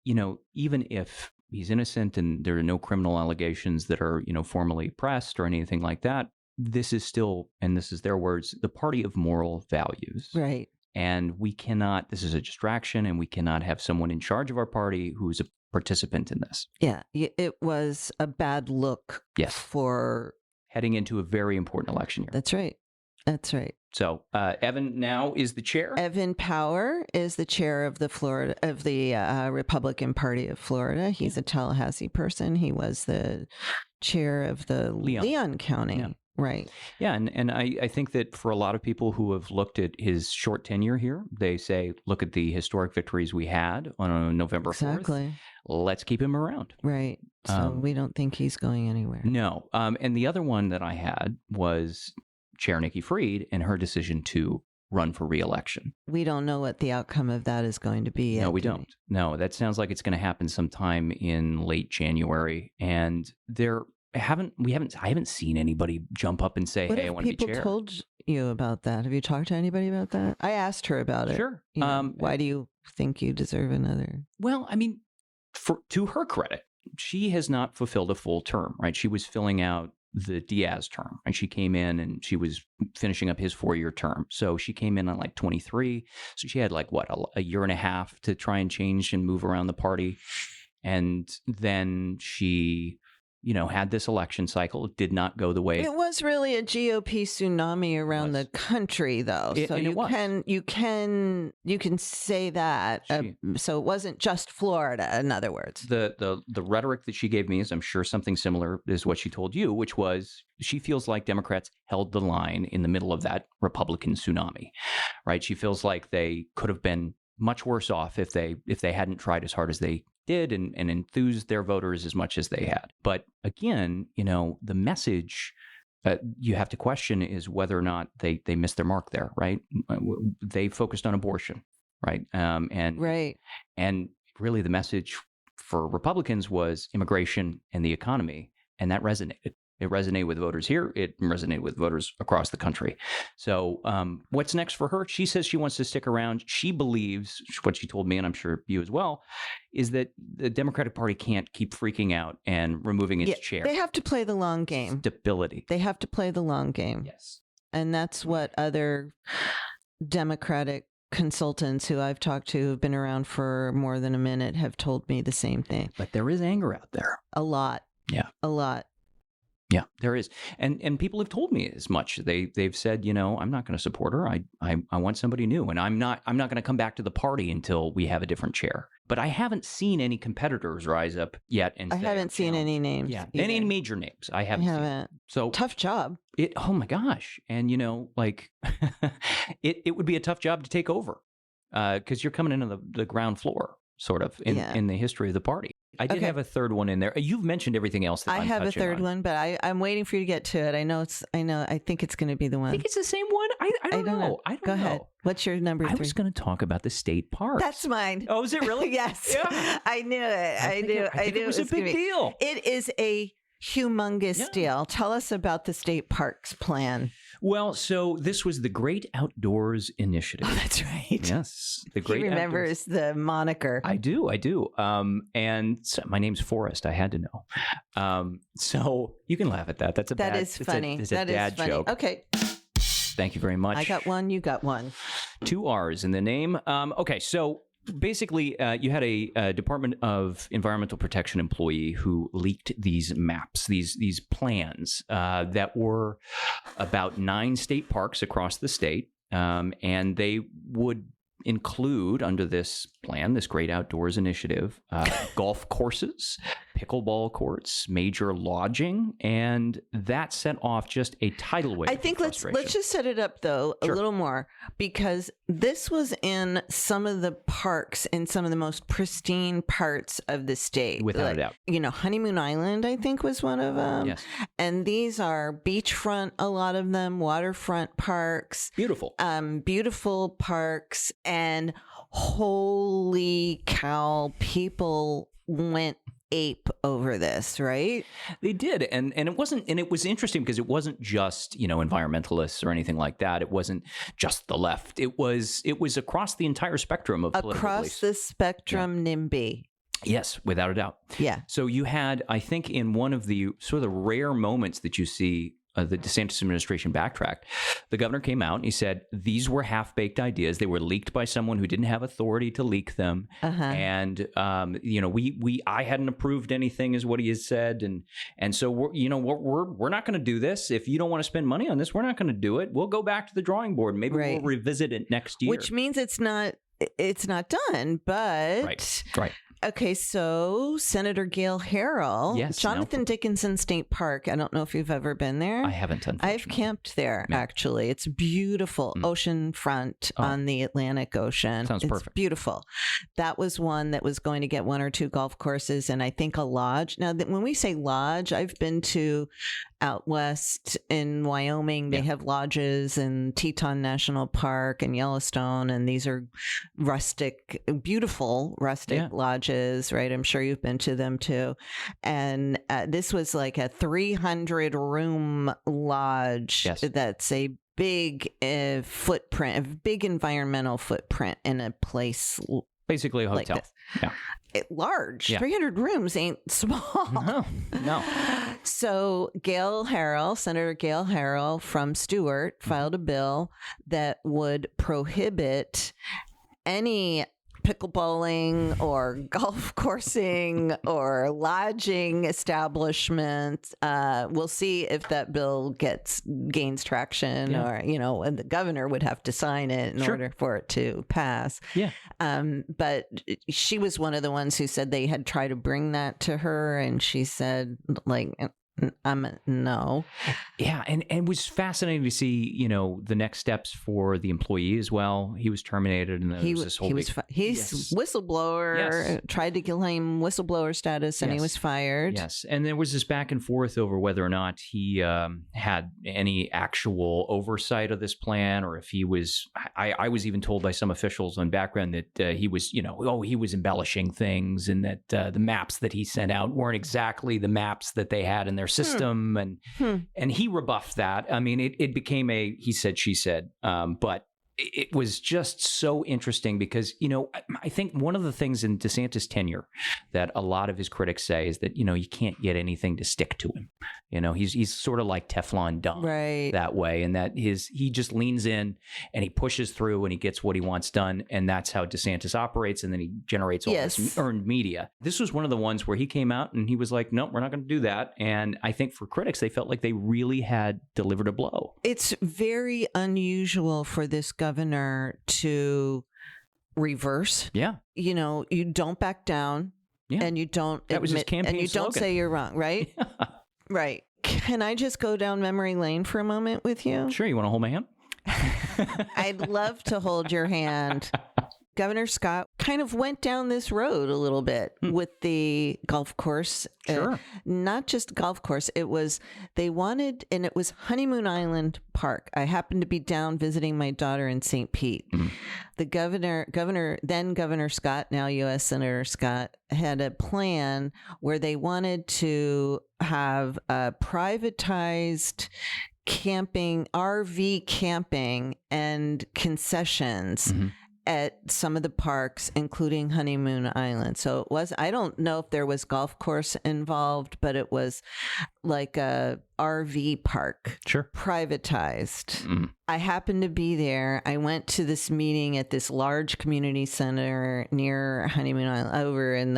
even if he's innocent and there are no criminal allegations that are, formally pressed or anything like that, this is still, and this is their words, the party of moral values. Right. And we cannot, this is a distraction, and we cannot have someone in charge of our party who's a participant in this. Yeah, it was a bad look for heading into a very important election year. That's right. That's right. So Evan now is the chair. Evan Power is the chair of the Republican Party of Florida. He's a Tallahassee person. He was the chair of the Leon County. Yeah. Right. Yeah, and I think that for a lot of people who have looked at his short tenure here, they say, look at the historic victories we had on November 4th. Exactly. Let's keep him around. Right. So we don't think he's going anywhere. No. And the other one that I had was Chair Nikki Fried and her decision to run for re-election. We don't know what the outcome of that is going to be yet. No, we don't. No, that sounds like it's going to happen sometime in late January. And I haven't seen anybody jump up and say, what hey, I want to be chair. People told you about that? Have you talked to anybody about that? I asked her about it. Sure. Why do you think you deserve another? Well, I mean, to her credit, she has not fulfilled a full term, right? She was filling out the Diaz term, and she came in and she was finishing up his 4-year term. So she came in on like 23. So she had like a year and a half to try and change and move around the party. And then she had this election cycle. It did not go the way. It was really a GOP tsunami around the country, though. So you can say that. So it wasn't just Florida, in other words. The rhetoric that she gave me is, I'm sure, something similar is what she told you, which was she feels like Democrats held the line in the middle of that Republican tsunami, right? She feels like they could have been much worse off if they hadn't tried as hard as they did and enthused their voters as much as they had. But again, the message you have to question is whether or not they missed their mark there, right? They focused on abortion, right? And really the message for Republicans was immigration and the economy, and that resonated. It resonated with voters here. It resonated with voters across the country. So what's next for her? She says she wants to stick around. She believes, what she told me, and I'm sure you as well, is that the Democratic Party can't keep freaking out and removing its chair. They have to play the long game. Stability. They have to play the long game. Yes. And that's what other Democratic consultants who I've talked to who've been around for more than a minute have told me the same thing. But there is anger out there. A lot. Yeah. A lot. Yeah, there is. And people have told me as much. They've said, I'm not going to support her. I want somebody new, and I'm not going to come back to the party until we have a different chair. But I haven't seen any competitors rise up yet and I haven't seen any names. Yeah, any major names. I haven't seen. So tough job. Oh my gosh. And it would be a tough job to take over because you're coming into the ground floor sort of in the history of the party. I did have a third one in there. You've mentioned everything else that I have a third one, but I'm waiting for you to get to it. I think it's going to be the one. I think it's the same one. I don't know. Go ahead. What's your number 3? I was going to talk about the state parks. That's mine. Oh, is it really? Yes. Yeah. I knew it. I knew it was a big deal. It is a humongous deal. Tell us about the state parks plan. Well, so this was the Great Outdoors Initiative. Oh, that's right. Yes. The Great He remembers the moniker. I do. And so my name's Forrest. I had to know. So you can laugh at that. That's funny. It's a dad joke. Okay. Thank you very much. I got one. You got one. 2 R's in the name. Okay. So basically, you had a Department of Environmental Protection employee who leaked these maps, these plans that were about 9 state parks across the state, and they would include, under this plan, this great outdoors initiative, golf courses, pickleball courts, major lodging, and that set off just a tidal wave. I think let's just set it up though a little more, because this was in some of the parks in some of the most pristine parts of the state. Without a doubt. You know, Honeymoon Island, I think, was one of them. Yes. And these are beachfront, a lot of them, waterfront parks. Beautiful. Beautiful parks. And holy cow, people went ape over this, right? They did. And it wasn't, and it was interesting because it wasn't just, you know, environmentalists or anything like that. It wasn't just the left. It was across the entire spectrum of political beliefs. Across the spectrum, NIMBY. Yes, without a doubt. Yeah. So you had, I think, in one of the sort of the rare moments that you see the DeSantis administration backtracked, the governor came out and he said these were half-baked ideas. They were leaked by someone who didn't have authority to leak them. And you know, I hadn't approved anything, is what he has said. And so we're not going to do this. If you don't want to spend money on this, we're not going to do it. We'll go back to the drawing board. Maybe we'll revisit it next year. Which means it's not done, but right. Okay, so Senator Gail Harrell, yes, Jonathan Dickinson State Park. I don't know if you've ever been there. I haven't. I've camped there, actually. It's beautiful. Ocean front on the Atlantic Ocean. Sounds perfect. It's beautiful. That was one that was going to get 1 or 2 golf courses and I think a lodge. Now, when we say lodge, I've been to out west in Wyoming. They have lodges in Teton National Park and Yellowstone, and these are beautiful rustic lodges, right? I'm sure you've been to them too. And this was like a 300-room lodge. Yes. That's a big footprint, a big environmental footprint in a place basically a hotel. Like this. Large. 300 rooms ain't small. No. So Senator Gail Harrell from Stewart filed a bill that would prohibit any pickleballing or golf coursing or lodging establishments. We'll see if that bill gains traction, or, you know, and the governor would have to sign it in order for it to pass. Yeah. But she was one of the ones who said they had tried to bring that to her, and she said, like, no. Yeah, and it was fascinating to see, you know, the next steps for the employee as well. He was terminated, and there was this whole he's whistleblower, tried to claim whistleblower status, and he was fired. Yes, and there was this back and forth over whether or not he had any actual oversight of this plan, or if he was. I was even told by some officials on background that he was, you know, he was embellishing things, and that the maps that he sent out weren't exactly the maps that they had in their system, and he rebuffed that. I mean, it became a he said, she said, but it was just so interesting because, you know, I think one of the things in DeSantis' tenure that a lot of his critics say is that, you know, you can't get anything to stick to him. You know, he's sort of like Teflon Don that way, and that he just leans in and he pushes through and he gets what he wants done, and that's how DeSantis operates, and then he generates all this earned media. This was one of the ones where he came out and he was like, no, we're not going to do that. And I think for critics, they felt like they really had delivered a blow. It's very unusual for this governor to reverse. Yeah. You know, you don't back down, and you don't that was his campaign and you slogan. Don't say you're wrong, right? Right. Can I just go down memory lane for a moment with you? Sure. You want to hold my hand? I'd love to hold your hand. Governor Scott kind of went down this road a little bit with the golf course. Sure. Not just golf course. It was Honeymoon Island Park. I happened to be down visiting my daughter in St. Pete. The Governor Scott, now U.S. Senator Scott, had a plan where they wanted to have a privatized camping, RV camping and concessions at some of the parks, including Honeymoon Island. So I don't know if there was golf course involved, but it was like a RV park. Sure. Privatized. Mm. I happened to be there. I went to this meeting at this large community center near Honeymoon Island, over in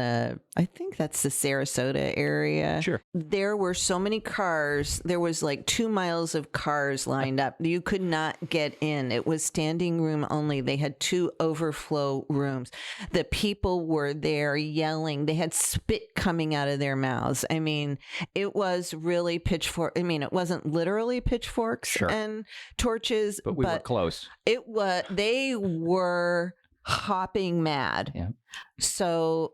I think that's the Sarasota area. Sure. There were so many cars. There was like 2 miles of cars lined up. You could not get in. It was standing room only. They had 2 overflow rooms. The people were there yelling. They had spit coming out of their mouths. I mean, it was really pitchfork. I mean, it wasn't literally pitchforks and torches. But we were close. They were hopping mad. Yeah. So,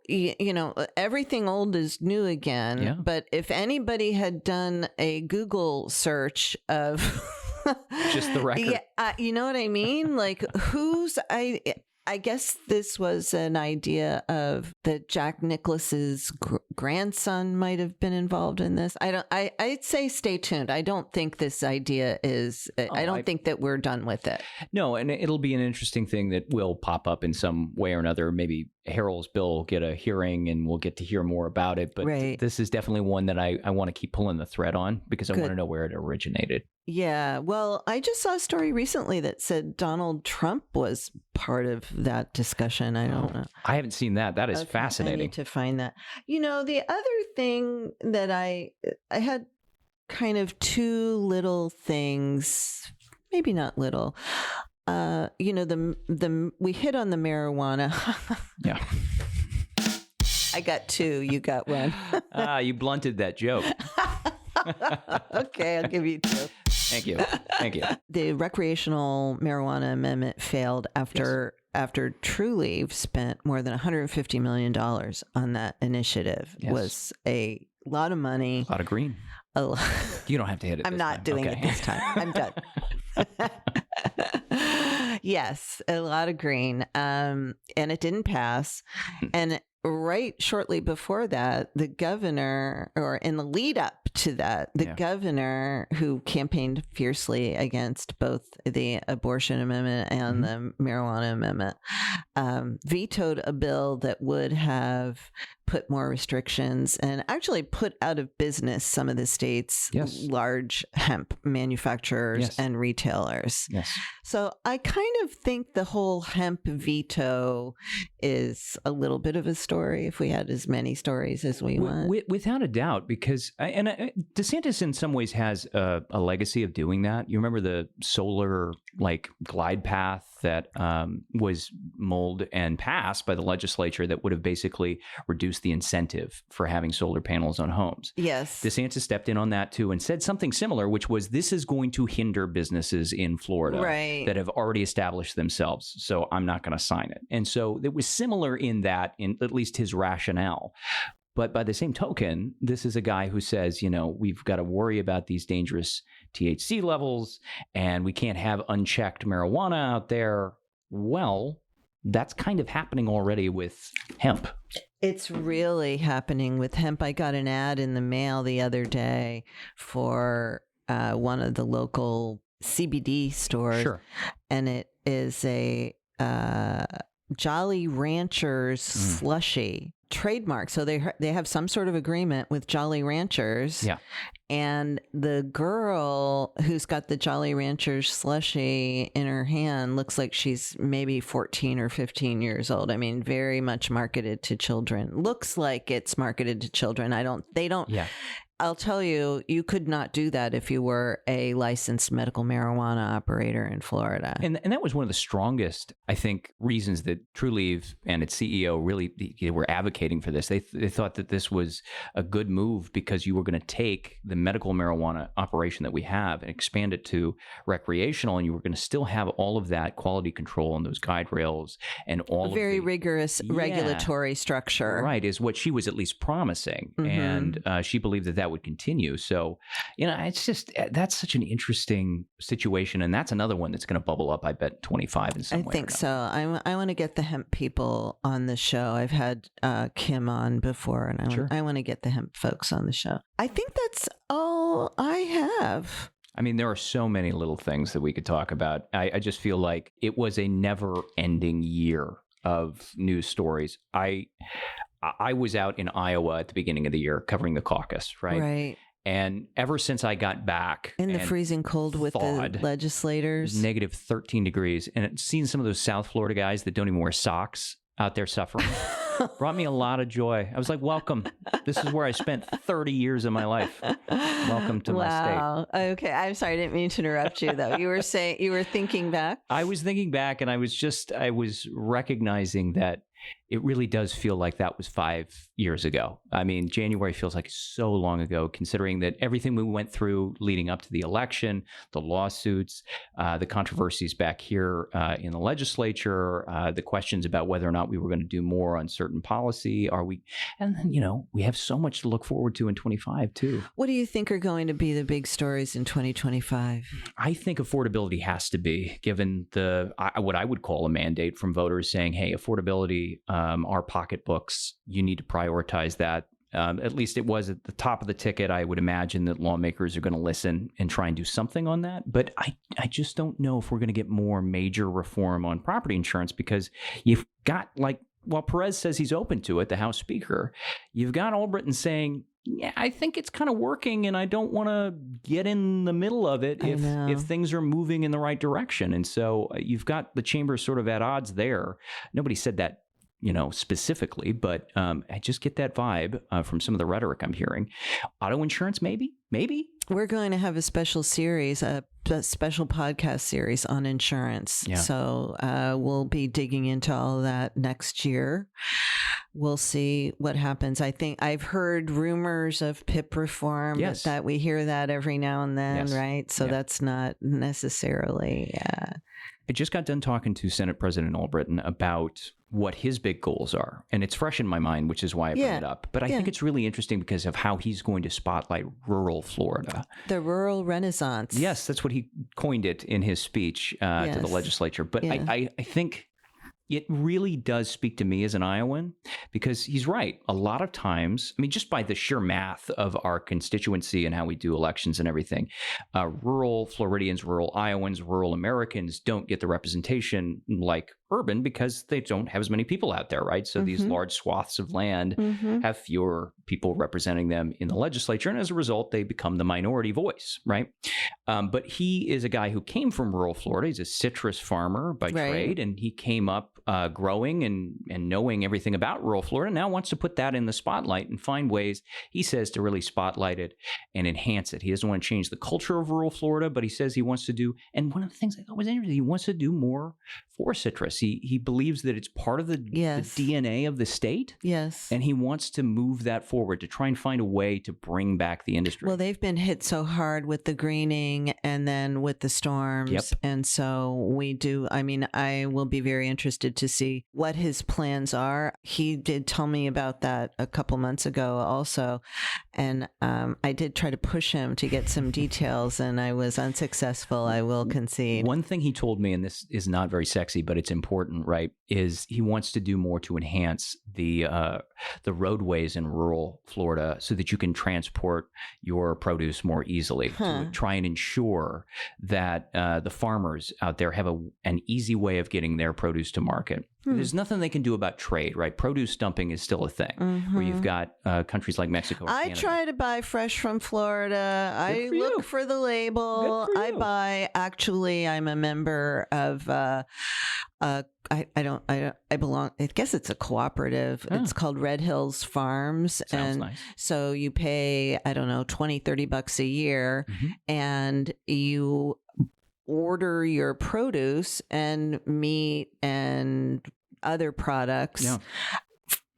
everything old is new again. Yeah. But if anybody had done a Google search of just the record. Yeah, you know what I mean? Like I guess this was an idea of that Jack Nicklaus's grandson might have been involved in this. I'd say stay tuned. I don't think this idea is, I don't think that we're done with it. No, and it'll be an interesting thing that will pop up in some way or another. Maybe Harold's bill will get a hearing and we'll get to hear more about it. But this is definitely one that I want to keep pulling the thread on because I want to know where it originated. Yeah. Well, I just saw a story recently that said Donald Trump was part of that discussion. I don't know. I haven't seen that. That is fascinating. I need to find that. The other thing that I had kind of 2 little things, maybe not little. We hit on the marijuana. Yeah. I got 2. You got 1. You blunted that joke. Okay, I'll give you 2. Thank you. The recreational marijuana amendment failed after Trulieve spent more than $150 million on that initiative. Yes. Was a lot of money. A lot of green. You don't have to hit it. I'm not doing it this time. I'm done. Yes, a lot of green. And it didn't pass. And right shortly before that, the governor, or in the lead up to that, the governor who campaigned fiercely against both the abortion amendment and the marijuana amendment, vetoed a bill that would have put more restrictions and actually put out of business some of the state's large hemp manufacturers and retailers. Yes. So I kind of think the whole hemp veto is a little bit of a story, if we had as many stories as we want. Without a doubt, because DeSantis in some ways has a legacy of doing that. You remember the solar glide path that was mulled and passed by the legislature that would have basically reduced the incentive for having solar panels on homes. Yes. DeSantis stepped in on that too and said something similar, which was this is going to hinder businesses in Florida that have already established themselves. So I'm not going to sign it. And so it was similar in that, in at least his rationale. But by the same token, this is a guy who says, we've got to worry about these dangerous THC levels and we can't have unchecked marijuana out there. Well, that's kind of happening already with hemp. It's really happening with hemp. I got an ad in the mail the other day for one of the local CBD stores. Sure. And it is a Jolly Ranchers slushie trademark. So they have some sort of agreement with Jolly Ranchers. Yeah. And the girl who's got the Jolly Ranchers slushie in her hand looks like she's maybe 14 or 15 years old. I mean, very much marketed to children. Looks like it's marketed to children. Yeah. I'll tell you, you could not do that if you were a licensed medical marijuana operator in Florida. And that was one of the strongest, I think, reasons that Trulieve and its CEO really were advocating for this. They thought that this was a good move because you were going to take the medical marijuana operation that we have and expand it to recreational, and you were going to still have all of that quality control and those guide rails and all very rigorous regulatory structure. Right, is what she was at least promising. And she believed that would continue. So, it's just, that's such an interesting situation. And that's another one that's going to bubble up, I bet, 25 in some way. I think so. I want to get the hemp people on the show. I've had Kim on before, and I want to get the hemp folks on the show. I think that's all I have. I mean, there are so many little things that we could talk about. I just feel like it was a never-ending year of news stories. I was out in Iowa at the beginning of the year covering the caucus, right? Right. And ever since I got back in the and freezing cold with thawed, the legislators, negative 13 degrees, and it, seeing some of those South Florida guys that don't even wear socks out there suffering brought me a lot of joy. I was like, welcome. This is where I spent 30 years of my life. Welcome to my state. Wow. Okay. I'm sorry. I didn't mean to interrupt you, though. You were saying, you were thinking back? I was thinking back, and I was recognizing that it really does feel like that was 5 years ago. I mean, January feels like so long ago, considering that everything we went through leading up to the election, the lawsuits, the controversies back here in the legislature, the questions about whether or not we were going to do more on certain policy. And then, we have so much to look forward to in 25 too. What do you think are going to be the big stories in 2025? I think affordability has to be, given what I would call a mandate from voters saying, hey, affordability, our pocketbooks, you need to prioritize that. At least it was at the top of the ticket. I would imagine that lawmakers are going to listen and try and do something on that. But I just don't know if we're going to get more major reform on property insurance, because you've got, while Perez says he's open to it, the House Speaker, you've got Albritton saying, yeah, I think it's kind of working, and I don't want to get in the middle of it if things are moving in the right direction. And so you've got the chamber sort of at odds there. Nobody said that specifically, but I just get that vibe from some of the rhetoric I'm hearing. Auto insurance, maybe. We're going to have a special series, a special podcast series on insurance. Yeah. So we'll be digging into all of that next year. We'll see what happens. I think I've heard rumors of PIP reform, but that we hear that every now and then, right? So that's not necessarily. I just got done talking to Senate President Albritton about what his big goals are. And it's fresh in my mind, which is why I bring it up. But I think it's really interesting because of how he's going to spotlight rural Florida. The rural renaissance. Yes, that's what he coined it in his speech to the legislature. But I think it really does speak to me as an Iowan, because he's right. A lot of times, I mean, just by the sheer math of our constituency and how we do elections and everything, rural Floridians, rural Iowans, rural Americans don't get the representation like urban, because they don't have as many people out there, right? So these large swaths of land have fewer people representing them in the legislature, and as a result, they become the minority voice, right? But he is a guy who came from rural Florida. He's a citrus farmer by trade, and he came up growing and knowing everything about rural Florida. Now wants to put that in the spotlight and find ways, he says, to really spotlight it and enhance it. He doesn't want to change the culture of rural Florida, but he says he wants to do, and one of the things I thought was interesting, he wants to do more for citrus. He believes that it's part of the DNA of the state. Yes. And he wants to move that forward to try and find a way to bring back the industry. Well, they've been hit so hard with the greening and then with the storms. Yep. And so I will be very interested to see what his plans are. He did tell me about that a couple months ago also. And I did try to push him to get some details, and I was unsuccessful, I will concede. One thing he told me, and this is not very sexy, but it's important, right, is he wants to do more to enhance the roadways in rural Florida so that you can transport your produce more easily, to try and ensure that the farmers out there have an easy way of getting their produce to market. There's nothing they can do about trade, right? Produce dumping is still a thing, where you've got countries like Mexico or Canada. I try to buy fresh from Florida. I look for the label. I buy, actually, I'm a member of I guess it's a cooperative. It's called Red Hills Farms. Sounds nice. So you pay, I don't know, $20-$30 a year, and you order your produce and meat and other products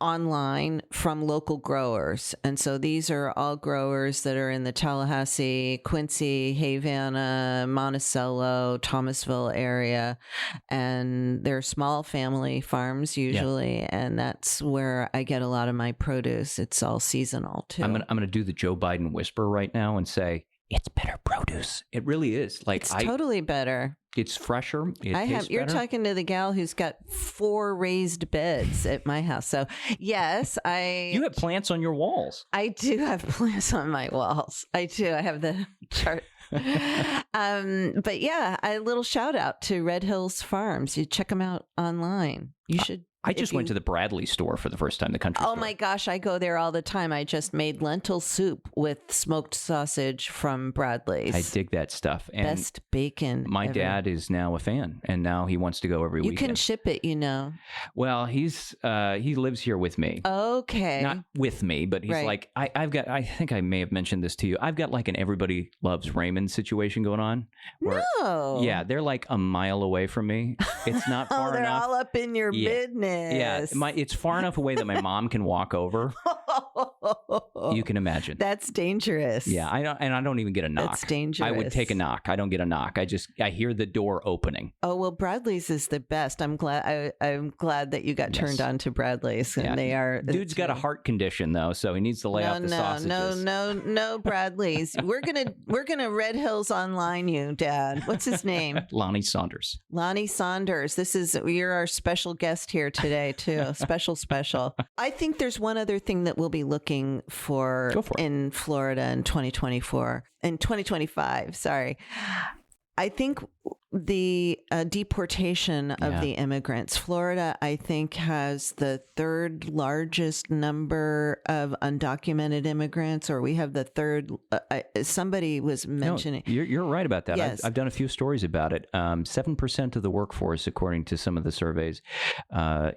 online from local growers. And so these are all growers that are in the Tallahassee, Quincy, Havana, Monticello, Thomasville area. And they're small family farms usually. And that's where I get a lot of my produce. It's all seasonal too. I'm gonna do the Joe Biden whisper right now and say, it's better produce. It really is. It's totally better. It's fresher. You're talking to the gal who's got 4 raised beds at my house. So yes, you have plants on your walls. I do have plants on my walls. I do. I have the chart. But yeah, a little shout out to Red Hills Farms. You check them out online. You should I just went to the Bradley store for the first time, the country store. Oh my gosh, I go there all the time. I just made lentil soup with smoked sausage from Bradley's. I dig that stuff. And best bacon my ever. dad is now a fan, and now he wants to go every weekend. You can ship it, Well, he lives here with me. Okay. Not with me, but he's Right. like, I think I may have mentioned this to you. I've got like an Everybody Loves Raymond situation going on. Where, No. Yeah, they're like a mile away from me. It's not far they're enough. all up in your business. Yeah, it's far enough away that my mom can walk over. You can imagine. That's dangerous. Yeah, I don't even get a knock. That's dangerous. I would take a knock. I don't get a knock. I hear the door opening. Oh well, Bradley's is the best. I'm glad that you got turned on to Bradley's, and they are. Dude's got a heart condition though, so he needs to lay off the sausages. No, Bradley's. We're gonna Red Hills Online you, Dad. What's his name? Lonnie Saunders. Lonnie Saunders. You're our special guest here today too. Special. I think there's one other thing that we'll be looking for in Florida in 2025. Sorry. I think the deportation of the immigrants. Florida, I think, has the third largest number of undocumented immigrants, or we have the third. Somebody was mentioning. No, you're right about that. Yes. I've done a few stories about it. 7% of the workforce, according to some of the surveys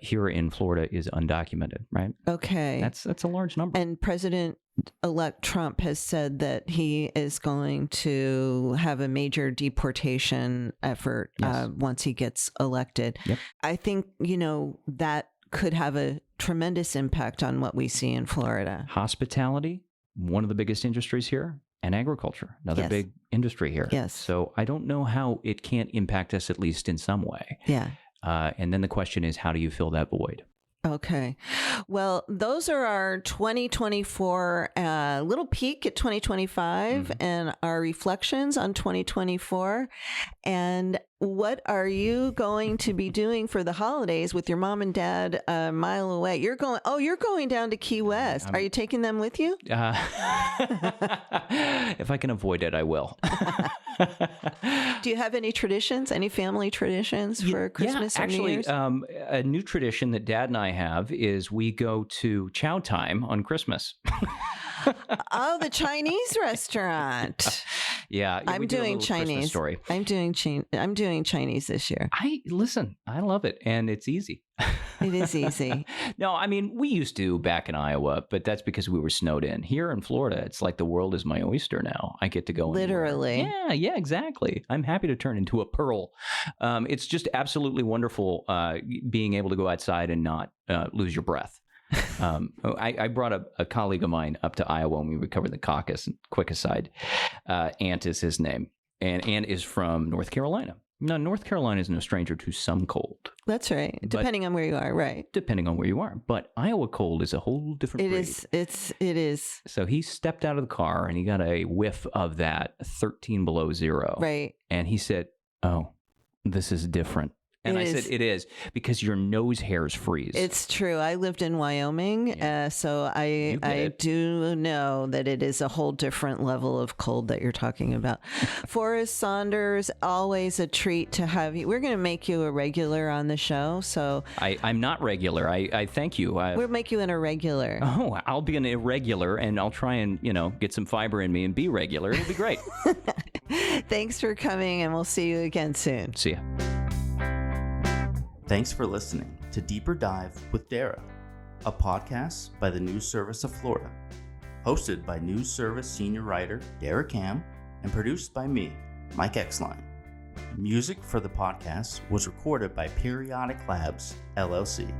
here in Florida, is undocumented. Right? Okay, that's a large number. And President-elect Trump has said that he is going to have a major deportation effort once he gets elected. Yep. I think, that could have a tremendous impact on what we see in Florida. Hospitality, one of the biggest industries here, and agriculture, another big industry here. Yes. So I don't know how it can't impact us, at least in some way. Yeah. And then the question is, how do you fill that void? Okay. Well, those are our 2024 little peek at 2025 and our reflections on 2024. And what are you going to be doing for the holidays with your mom and dad a mile away? You're going down to Key West. Are you taking them with you? If I can avoid it, I will. Do you have any traditions, any family traditions for Christmas or New Year's? A new tradition that Dad and I have is we go to Chow Time on Christmas. Oh, the Chinese restaurant. Yeah, I'm doing Chinese. Story. I'm doing Chinese this year. I love it, and it's easy. It is easy. No, I mean, we used to back in Iowa, but that's because we were snowed in. Here in Florida, it's like the world is my oyster now. I get to go literally. Anywhere. Yeah, exactly. I'm happy to turn into a pearl. It's just absolutely wonderful being able to go outside and not lose your breath. I brought a colleague of mine up to Iowa when we covered the caucus. Quick aside, Ant is his name, and Ant is from North Carolina. Now, North Carolina is no stranger to some cold. That's right. Depending on where you are, right? Depending on where you are. But Iowa cold is a whole different breed. It is. So he stepped out of the car and he got a whiff of that 13 below zero. Right. And he said, "Oh, this is different." And I said, it is, because your nose hairs freeze. It's true. I lived in Wyoming, so I do know that it is a whole different level of cold that you're talking about. Forrest Saunders, always a treat to have you. We're going to make you a regular on the show. So I'm not regular. I thank you. We'll make you an irregular. Oh, I'll be an irregular, and I'll try and, get some fiber in me and be regular. It'll be great. Thanks for coming, and we'll see you again soon. See ya. Thanks for listening to Deeper Dive with Dara, a podcast by the News Service of Florida, hosted by News Service senior writer Dara Cam and produced by me, Mike Exline. Music for the podcast was recorded by Periodic Labs, LLC.